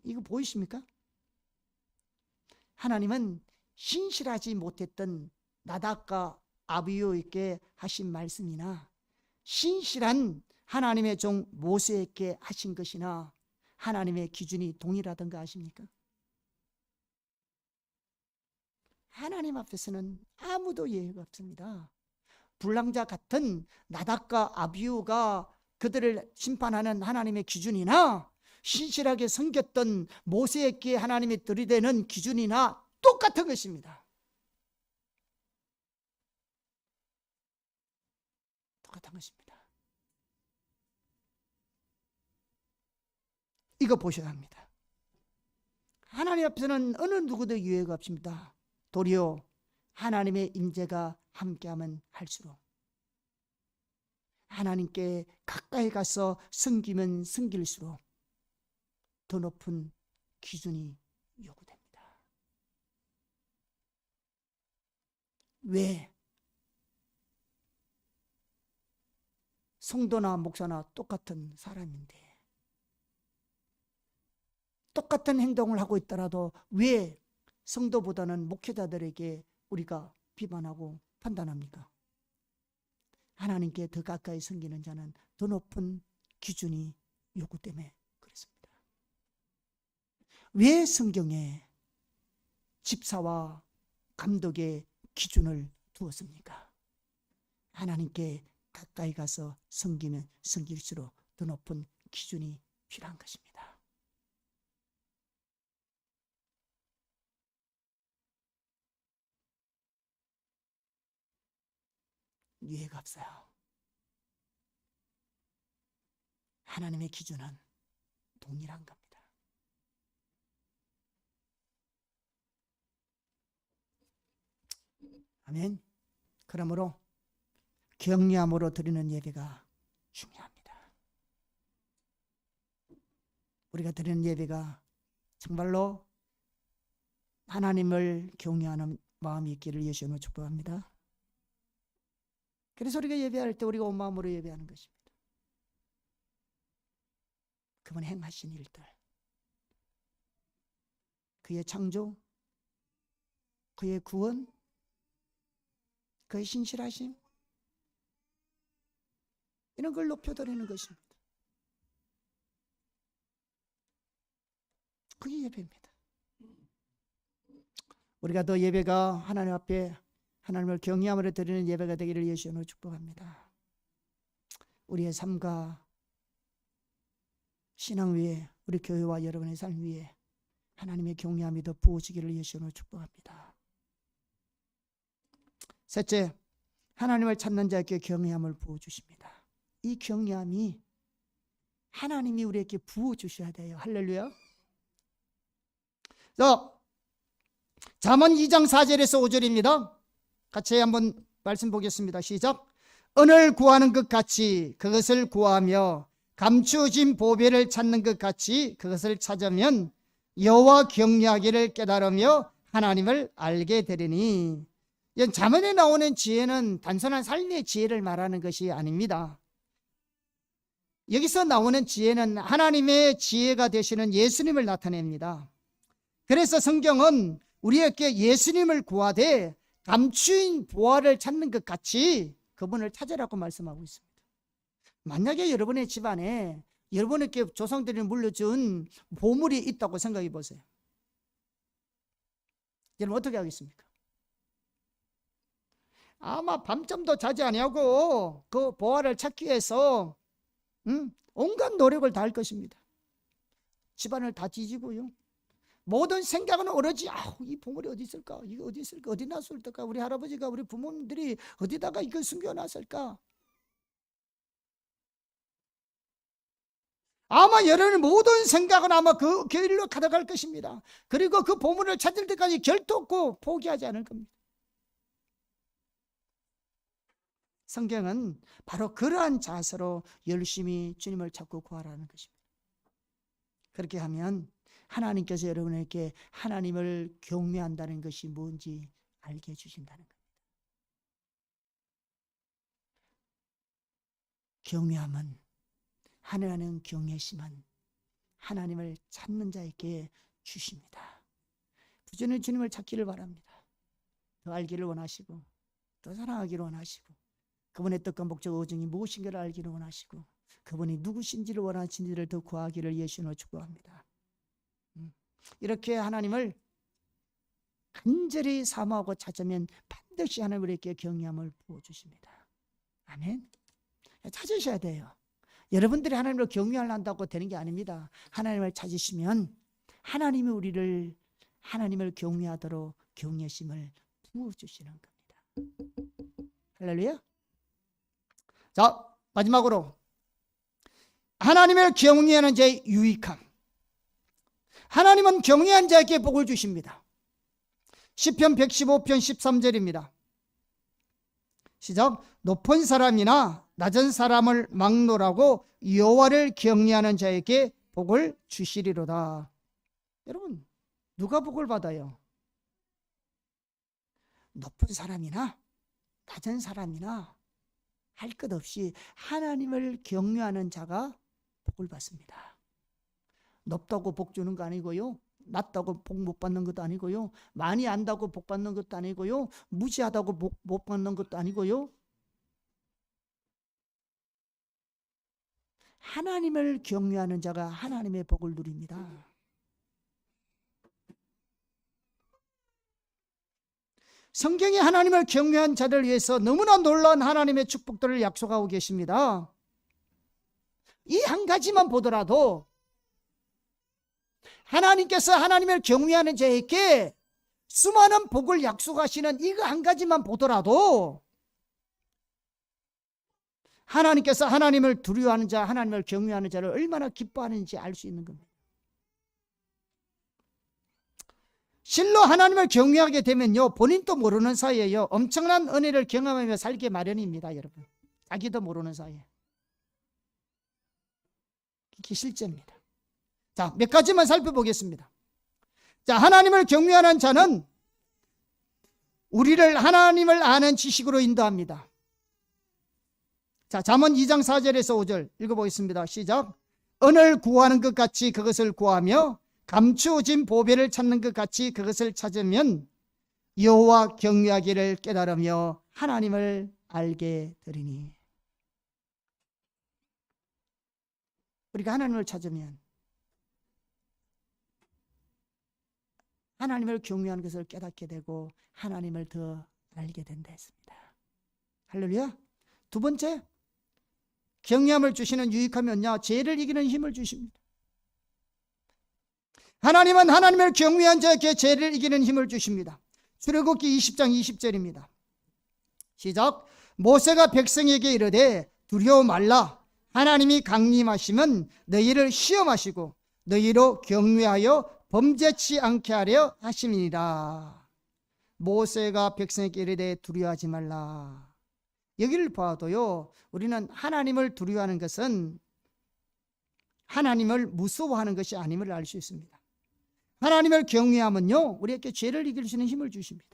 이거 보이십니까? 하나님은 신실하지 못했던 나답과 아비후에게 하신 말씀이나 신실한 하나님의 종 모세에게 하신 것이나 하나님의 기준이 동일하던가 아십니까? 하나님 앞에서는 아무도 예외가 없습니다. 불량자 같은 나답과 아비후가 그들을 심판하는 하나님의 기준이나 신실하게 섬겼던 모세에게 하나님이 들이대는 기준이나 똑같은 것입니다. 똑같은 것입니다. 이거 보셔야 합니다. 하나님 앞에서는 어느 누구도 예외가 없습니다. 도리어 하나님의 임재가 함께하면 할수록 하나님께 가까이 가서 섬기면 섬길수록 더 높은 기준이 요구됩니다. 왜? 성도나 목사나 똑같은 사람인데 똑같은 행동을 하고 있더라도 왜 성도보다는 목회자들에게 우리가 비판하고 판단합니까? 하나님께 더 가까이 섬기는 자는 더 높은 기준이 요구 때문에 그렇습니다. 왜 성경에 집사와 감독의 기준을 두었습니까? 하나님께 가까이 가서 섬기면 섬길수록 더 높은 기준이 필요한 것입니다. 유예가 없어요. 하나님의 기준은 동일한 겁니다. 아멘. 그러므로 경외함으로 드리는 예배가 중요합니다. 우리가 드리는 예배가 정말로 하나님을 경외하는 마음이 있기를 예수님으로 축복합니다. 그래서 우리가 예배할 때 우리가 온 마음으로 예배하는 것입니다. 그분 행하신 일들, 그의 창조, 그의 구원, 그의 신실하심, 이런 걸 높여드리는 것입니다. 그게 예배입니다. 우리가 더 예배가 하나님 앞에 하나님을 경외함으로 드리는 예배가 되기를 예수님으로 축복합니다. 우리의 삶과 신앙 위에, 우리 교회와 여러분의 삶 위에 하나님의 경외함이 더 부어지기를 예수님으로 축복합니다. 셋째, 하나님을 찾는 자에게 경외함을 부어주십니다. 이 경외함이 하나님이 우리에게 부어주셔야 돼요. 할렐루야. 잠언 2장 4절에서 5절입니다. 같이 한번 말씀 보겠습니다. 시작. 은을 구하는 것 같이 그것을 구하며 감추어진 보배를 찾는 것 같이 그것을 찾으면 여호와 경외하기를 깨달으며 하나님을 알게 되리니. 잠언에 나오는 지혜는 단순한 삶의 지혜를 말하는 것이 아닙니다. 여기서 나오는 지혜는 하나님의 지혜가 되시는 예수님을 나타냅니다. 그래서 성경은 우리에게 예수님을 구하되 감추인 보화를 찾는 것 같이 그분을 찾으라고 말씀하고 있습니다. 만약에 여러분의 집안에 여러분에게 조상들이 물려준 보물이 있다고 생각해 보세요. 여러분 어떻게 하겠습니까? 아마 밤잠도 자지 아니하고 그 보화를 찾기 위해서 온갖 노력을 다할 것입니다. 집안을 다 뒤지고요. 모든 생각은 오로지 이 보물이 어디 있을까? 이거 어디 있을까? 어디 놨을까? 우리 할아버지가 우리 부모님들이 어디다가 이걸 숨겨놨을까? 아마 여러분의 모든 생각은 아마 그 길로 가득할 것입니다. 그리고 그 보물을 찾을 때까지 결단코 포기하지 않을 겁니다. 성경은 바로 그러한 자세로 열심히 주님을 찾고 구하라는 것입니다. 그렇게 하면 하나님께서 여러분에게 하나님을 경외한다는 것이 뭔지 알게 해주신다는 겁니다. 경외함은, 하나님 경외심은 하나님을 찾는 자에게 주십니다. 부지런히 주님을 찾기를 바랍니다. 더 알기를 원하시고 더 사랑하기를 원하시고 그분의 뜻과 목적 의정이 무엇인가를 알기를 원하시고 그분이 누구신지를 원하시는지를 더 구하기를 예수님으로 축복합니다. 이렇게 하나님을 간절히 사모하고 찾으면 반드시 하나님 우리에게 경외함을 부어주십니다. 아멘. 찾으셔야 돼요. 여러분들이 하나님을 경외한다고 되는 게 아닙니다. 하나님을 찾으시면 하나님이 우리를 하나님을 경외하도록 경외심을 부어주시는 겁니다. 할렐루야. 자, 마지막으로 하나님을 경외하는 자의 유익함. 하나님은 경외한 자에게 복을 주십니다. 시편 115편 13절입니다. 시작. 높은 사람이나 낮은 사람을 막론하고 여호와를 경외하는 자에게 복을 주시리로다. 여러분, 누가 복을 받아요? 높은 사람이나 낮은 사람이나 할 것 없이 하나님을 경외하는 자가 복을 받습니다. 높다고 복 주는 거 아니고요. 낮다고 복 못 받는 것도 아니고요. 많이 안다고 복 받는 것도 아니고요. 무지하다고 복 못 받는 것도 아니고요. 하나님을 경외하는 자가 하나님의 복을 누립니다. 성경이 하나님을 경외한 자를 위해서 너무나 놀라운 하나님의 축복들을 약속하고 계십니다. 이 한 가지만 보더라도 하나님께서 하나님을 경외하는 자에게 수많은 복을 약속하시는 이거 한 가지만 보더라도 하나님께서 하나님을 두려워하는 자, 하나님을 경외하는 자를 얼마나 기뻐하는지 알 수 있는 겁니다. 실로 하나님을 경외하게 되면요, 본인도 모르는 사이에요, 엄청난 은혜를 경험하며 살게 마련입니다. 여러분, 자기도 모르는 사이에. 이게 실제입니다. 자, 몇 가지만 살펴보겠습니다. 자, 하나님을 경외하는 자는 우리를 하나님을 아는 지식으로 인도합니다. 자, 잠언 2장 4절에서 5절 읽어보겠습니다. 시작. 은을 구하는 것 같이 그것을 구하며 감추어진 보배를 찾는 것 같이 그것을 찾으면 여호와 경외하기를 깨달으며 하나님을 알게 되리니. 우리가 하나님을 찾으면 하나님을 경외하는 것을 깨닫게 되고 하나님을 더 알게 된다 했습니다. 할렐루야. 두 번째, 경외함을 주시는 유익함은요, 죄를 이기는 힘을 주십니다. 하나님은 하나님을 경외한 자에게 죄를 이기는 힘을 주십니다. 출애굽기 20장 20절입니다. 시작. 모세가 백성에게 이르되 두려워 말라. 하나님이 강림하시면 너희를 시험하시고 너희로 경외하여 범죄치 않게 하려 하심이니라. 모세가 백성에게 이르되 두려워하지 말라. 여기를 봐도요, 우리는 하나님을 두려워하는 것은 하나님을 무서워하는 것이 아님을 알 수 있습니다. 하나님을 경외하면요, 우리에게 죄를 이길 수 있는 힘을 주십니다.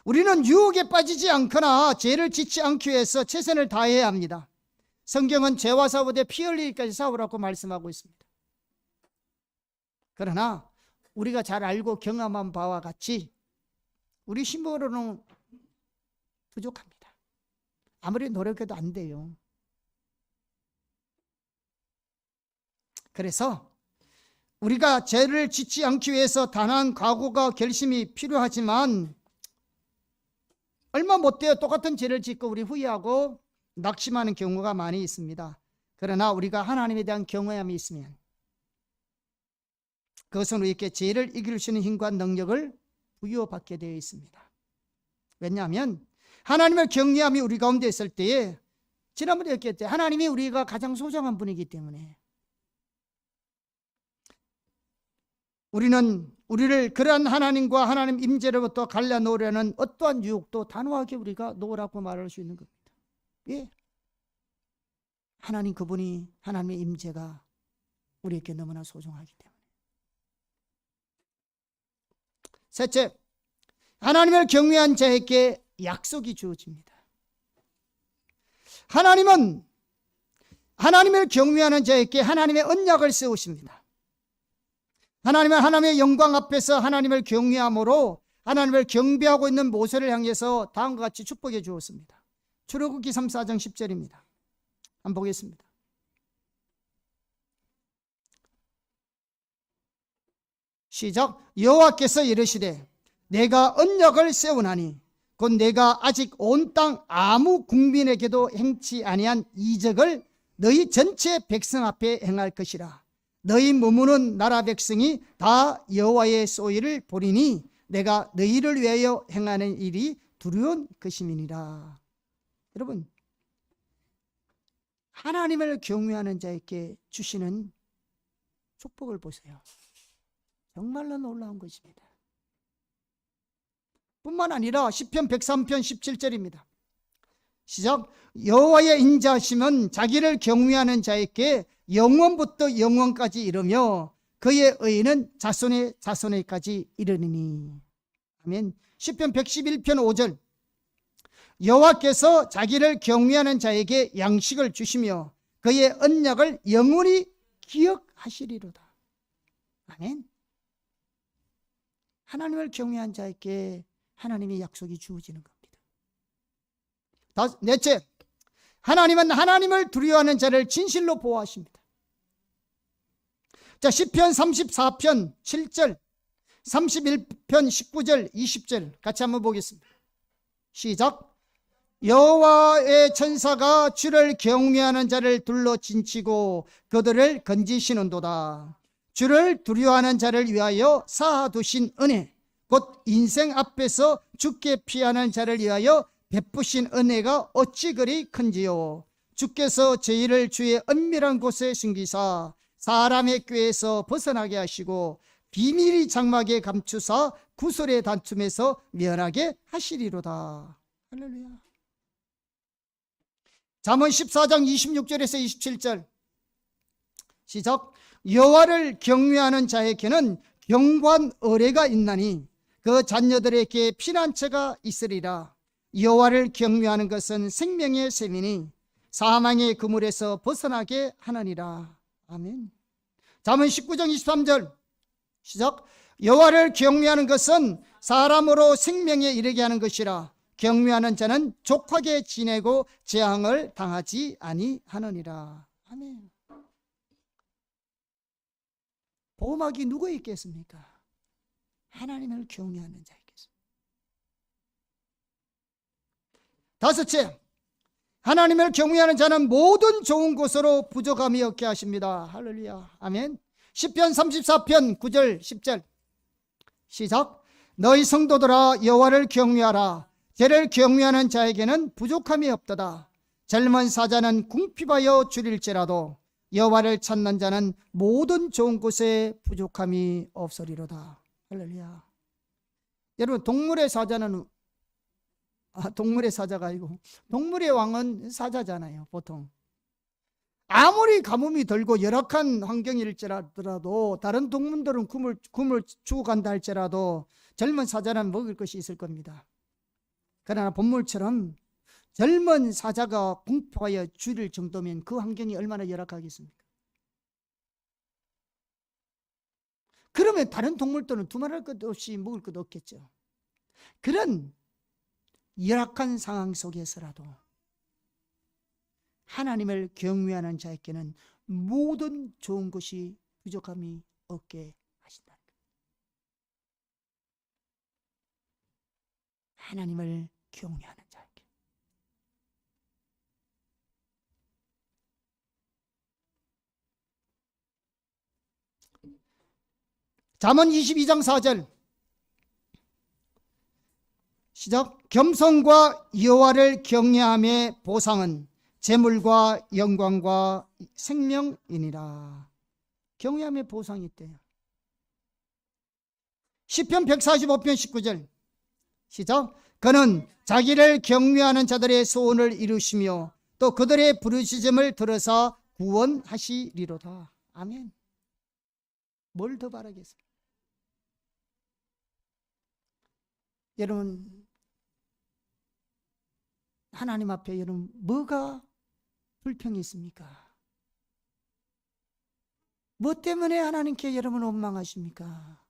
우리는 유혹에 빠지지 않거나 죄를 짓지 않기 위해서 최선을 다해야 합니다. 성경은 죄와 싸우되 피 흘리기까지 싸우라고 말씀하고 있습니다. 그러나 우리가 잘 알고 경험한 바와 같이 우리 힘으로는 부족합니다. 아무리 노력해도 안 돼요. 그래서 우리가 죄를 짓지 않기 위해서 단한 각오가 결심이 필요하지만 얼마 못 돼요. 똑같은 죄를 짓고 우리 후회하고 낙심하는 경우가 많이 있습니다. 그러나 우리가 하나님에 대한 경외함이 있으면 그것은 우리에게 죄를 이길 수 있는 힘과 능력을 부여받게 되어 있습니다. 왜냐하면 하나님을 경외함이 우리 가운데 있을 때에, 지난번에 얘기했죠, 하나님이 우리가 가장 소중한 분이기 때문에 우리는 우리를 그러한 하나님과 하나님 임재로부터 갈라놓으려는 어떠한 유혹도 단호하게 우리가 놓으라고 말할 수 있는 겁니다. 왜? 하나님 그분이, 하나님의 임재가 우리에게 너무나 소중하기 때문에. 셋째, 하나님을 경외한 자에게 약속이 주어집니다. 하나님은 하나님을 경외하는 자에게 하나님의 언약을 세우십니다. 하나님은 하나님의 영광 앞에서 하나님을 경외함으로 하나님을 경배하고 있는 모세를 향해서 다음과 같이 축복해 주었습니다. 출애굽기 3, 4장 10절입니다. 한번 보겠습니다. 시작. 여호와께서 이르시되 내가 언약을 세우나니 곧 내가 아직 온 땅 아무 국민에게도 행치 아니한 이적을 너희 전체 백성 앞에 행할 것이라. 너희 머무는 나라 백성이 다 여호와의 소위를 보리니 내가 너희를 위하여 행하는 일이 두려운 것임이니라. 여러분, 하나님을 경외하는 자에게 주시는 축복을 보세요. 정말로 놀라운 것입니다. 뿐만 아니라 시편 103편 17절입니다. 시작. 여호와의 인자하심은 자기를 경외하는 자에게 영원부터 영원까지 이르며 그의 의는 자손의 자손에까지 이르리니. 아멘. 시편 111편 5절. 여호와께서 자기를 경외하는 자에게 양식을 주시며 그의 언약을 영원히 기억하시리로다. 아멘. 하나님을 경외한 자에게 하나님의 약속이 주어지는 겁니다. 넷째, 하나님은 하나님을 두려워하는 자를 진실로 보호하십니다. 자, 시편 34편 7절, 31편 19절, 20절 같이 한번 보겠습니다. 시작. 여호와의 천사가 주를 경외하는 자를 둘러 진치고 그들을 건지시는도다. 주를 두려워하는 자를 위하여 쌓아두신 은혜, 곧 인생 앞에서 죽게 피하는 자를 위하여 베푸신 은혜가 어찌 그리 큰지요. 주께서 저희를 주의 은밀한 곳에 숨기사 사람의 꾀에서 벗어나게 하시고 비밀이 장막에 감추사 구설의 단춤에서 면하게 하시리로다. 할렐루야. 잠언 14장 26절에서 27절 시작. 여호와를 경외하는 자에게는 견고한 의뢰가 있나니 그 자녀들에게 피난처가 있으리라. 여호와를 경외하는 것은 생명의 셈이니 사망의 그물에서 벗어나게 하느니라. 아멘. 잠언 19장 23절 시작. 여호와를 경외하는 것은 사람으로 생명에 이르게 하는 것이라. 경외하는 자는 족하게 지내고 재앙을 당하지 아니하느니라. 아멘. 복음하기 누구 있겠습니까? 하나님을 경외하는 자 있겠습니다. 다섯째, 하나님을 경외하는 자는 모든 좋은 것으로 부족함이 없게 하십니다. 할렐루야. 아멘. 시편 34편 9절 10절 시작. 너희 성도들아 여호와를 경외하라. 저를 경외하는 자에게는 부족함이 없도다. 젊은 사자는 궁핍하여 줄일지라도 여호와를 찾는 자는 모든 좋은 곳에 부족함이 없으리로다. 할렐루야. 여러분, 동물의 사자는 동물의 사자가 아니고 동물의 왕은 사자잖아요. 보통 아무리 가뭄이 들고 열악한 환경일지라도 다른 동물들은 굶을 죽어간다 할지라도 젊은 사자는 먹을 것이 있을 겁니다. 그러나 본물처럼 젊은 사자가 궁핍하여 줄일 정도면 그 환경이 얼마나 열악하겠습니까? 그러면 다른 동물들은 두말할 것 없이 먹을 것 없겠죠. 그런 열악한 상황 속에서라도 하나님을 경외하는 자에게는 모든 좋은 것이 부족함이 없게 하신다. 하나님을 경외하는 자에게. 잠언 22장 4절 시작. 겸손과 여호와를 경외함의 보상은 재물과 영광과 생명이니라. 경외함의 보상이 있대요. 시편 145편 19절 시작. 그는 자기를 경외하는 자들의 소원을 이루시며 또 그들의 부르짖음을 들어서 구원하시리로다. 아멘. 뭘 더 바라겠습니까? 여러분, 하나님 앞에 여러분 뭐가 불평이 있습니까? 뭐 때문에 하나님께 여러분 원망하십니까?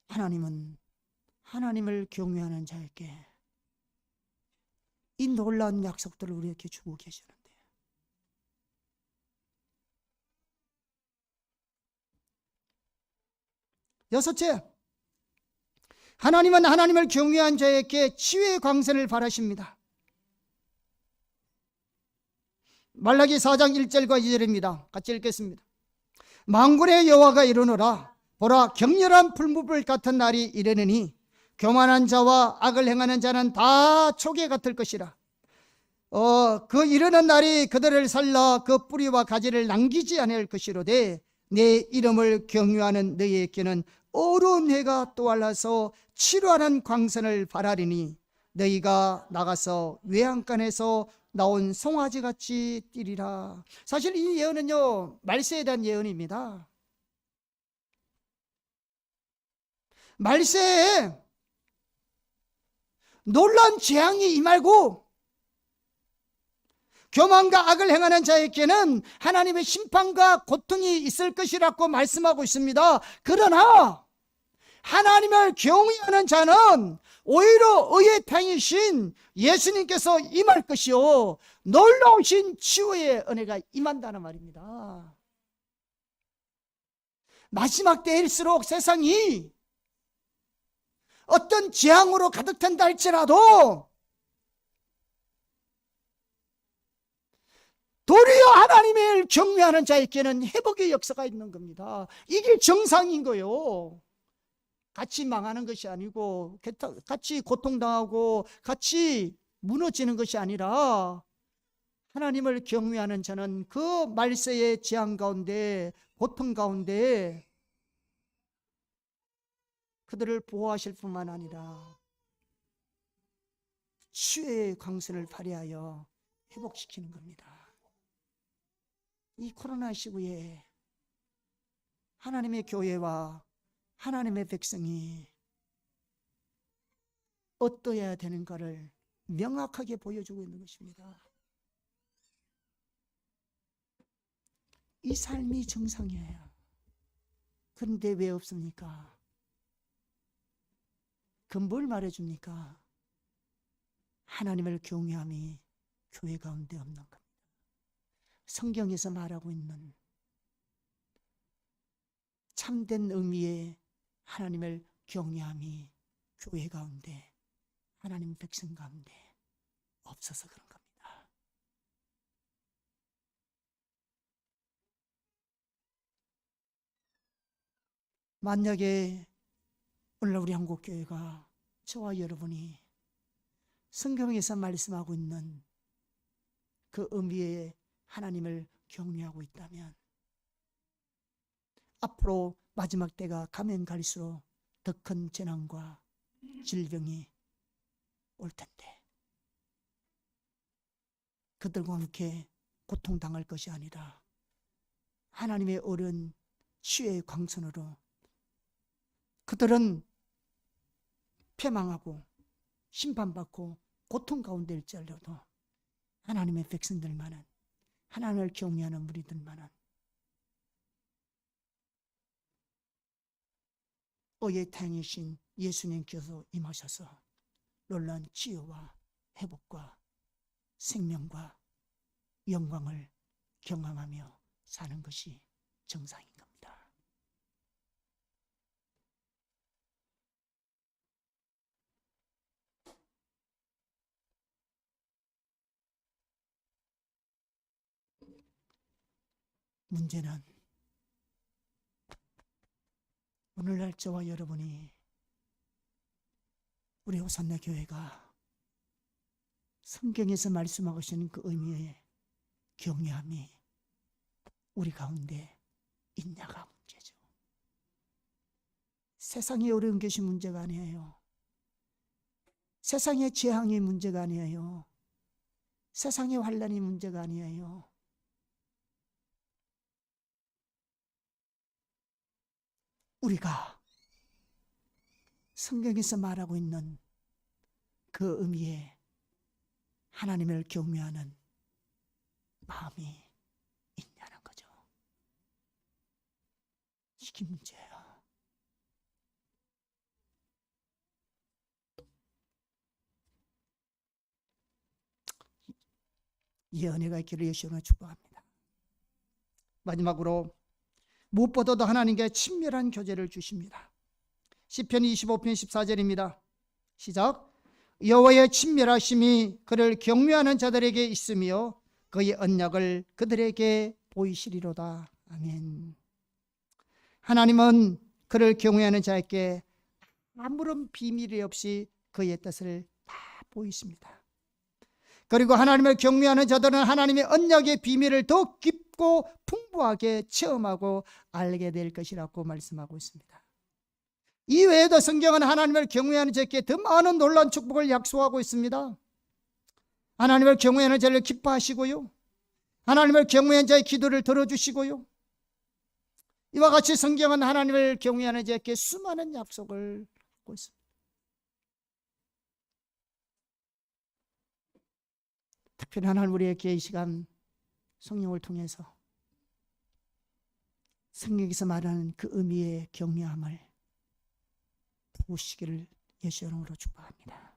하나님은 하나님을 경외하는 자에게 이 놀라운 약속들을 우리에게 주고 계시는데, 여섯째, 하나님은 하나님을 경외한 자에게 치유의 광선을 바라십니다. 말라기 4장 1절과 2절입니다. 같이 읽겠습니다. 만군의 여호와가 이르노라. 보라, 격렬한 풀무불 같은 날이 이르느니 교만한 자와 악을 행하는 자는 다 초계 같을 것이라. 그 이르는 날이 그들을 살라 그 뿌리와 가지를 남기지 아니할 것이로되 내 이름을 경외하는 너희에게는 어려운 해가 또할라서 치료하는 광선을 바라리니 너희가 나가서 외양간에서 나온 송아지같이 뛰리라. 사실 이 예언은요, 말세에 대한 예언입니다. 말세에 놀라운 재앙이 임하고 교만과 악을 행하는 자에게는 하나님의 심판과 고통이 있을 것이라고 말씀하고 있습니다. 그러나 하나님을 경외하는 자는 오히려 의의 탕이신 예수님께서 임할 것이요 놀라우신 치유의 은혜가 임한다는 말입니다. 마지막 때일수록 세상이 어떤 재앙으로 가득 찬다 할지라도 도리어 하나님을 경외하는 자에게는 회복의 역사가 있는 겁니다. 이게 정상인 거예요. 같이 망하는 것이 아니고 같이 고통당하고 같이 무너지는 것이 아니라 하나님을 경외하는 자는 그 말세의 재앙 가운데, 고통 가운데 그들을 보호하실 뿐만 아니라 치유의 광선을 발휘하여 회복시키는 겁니다. 이 코로나 시국에 하나님의 교회와 하나님의 백성이 어떠해야 되는가를 명확하게 보여주고 있는 것입니다. 이 삶이 정상이에요. 그런데 왜 없습니까? 그 뭘 말해줍니까? 하나님을 경외함이 교회 가운데 없는 겁니다. 성경에서 말하고 있는 참된 의미의 하나님을 경외함이 교회 가운데, 하나님 백성 가운데 없어서 그런 겁니다. 만약에 오늘 우리 한국교회가, 저와 여러분이 성경에서 말씀하고 있는 그 의미의 하나님을 경외하고 있다면 앞으로 마지막 때가 가면 갈수록 더 큰 재난과 질병이 올 텐데 그들과 함께 고통당할 것이 아니라 하나님의 어려운 치유의 광선으로 그들은 패망하고 심판받고 고통 가운데 일지라도 하나님의 백성들만은, 하나님을 경외하는 무리들만은 의의 태양이신 예수님께서 임하셔서 놀라운 치유와 회복과 생명과 영광을 경험하며 사는 것이 정상인 겁니다. 문제는 오늘날 저와 여러분이, 우리 호산나 교회가 성경에서 말씀하고 계시는 그 의미의 경외함이 우리 가운데 있냐가 문제죠. 세상이 어려운 것이 문제가 아니에요. 세상의 재앙이 문제가 아니에요. 세상의 환난이 문제가 아니에요. 우리가 성경에서 말하고 있는 그 의미의 하나님을 경외하는 마음이 있냐는 거죠. 이게 문제예요. 이 은혜가 있기를 예수님으로 축복합니다. 마지막으로 무엇보다도 하나님께 친밀한 교제를 주십니다. 시편 25편 14절입니다. 시작. 여호와의 친밀하심이 그를 경외하는 자들에게 있으며 그의 언약을 그들에게 보이시리로다. 아멘. 하나님은 그를 경외하는 자에게 아무런 비밀이 없이 그의 뜻을 다 보이십니다. 그리고 하나님을 경외하는 자들은 하나님의 언약의 비밀을 더 깊고 풍부하게 체험하고 알게 될 것이라고 말씀하고 있습니다. 이외에도 성경은 하나님을 경외하는 자에게 더 많은 놀라운 축복을 약속하고 있습니다. 하나님을 경외하는 자를 기뻐하시고요, 하나님을 경외하는 자의 기도를 들어주시고요, 이와 같이 성경은 하나님을 경외하는 자에게 수많은 약속을 하고 있습니다. 특별히 하나님 우리에게 이 시간 성령을 통해서 성경에서 말하는 그 의미의 경외함을 보시기를 예수 이름으로 축복합니다.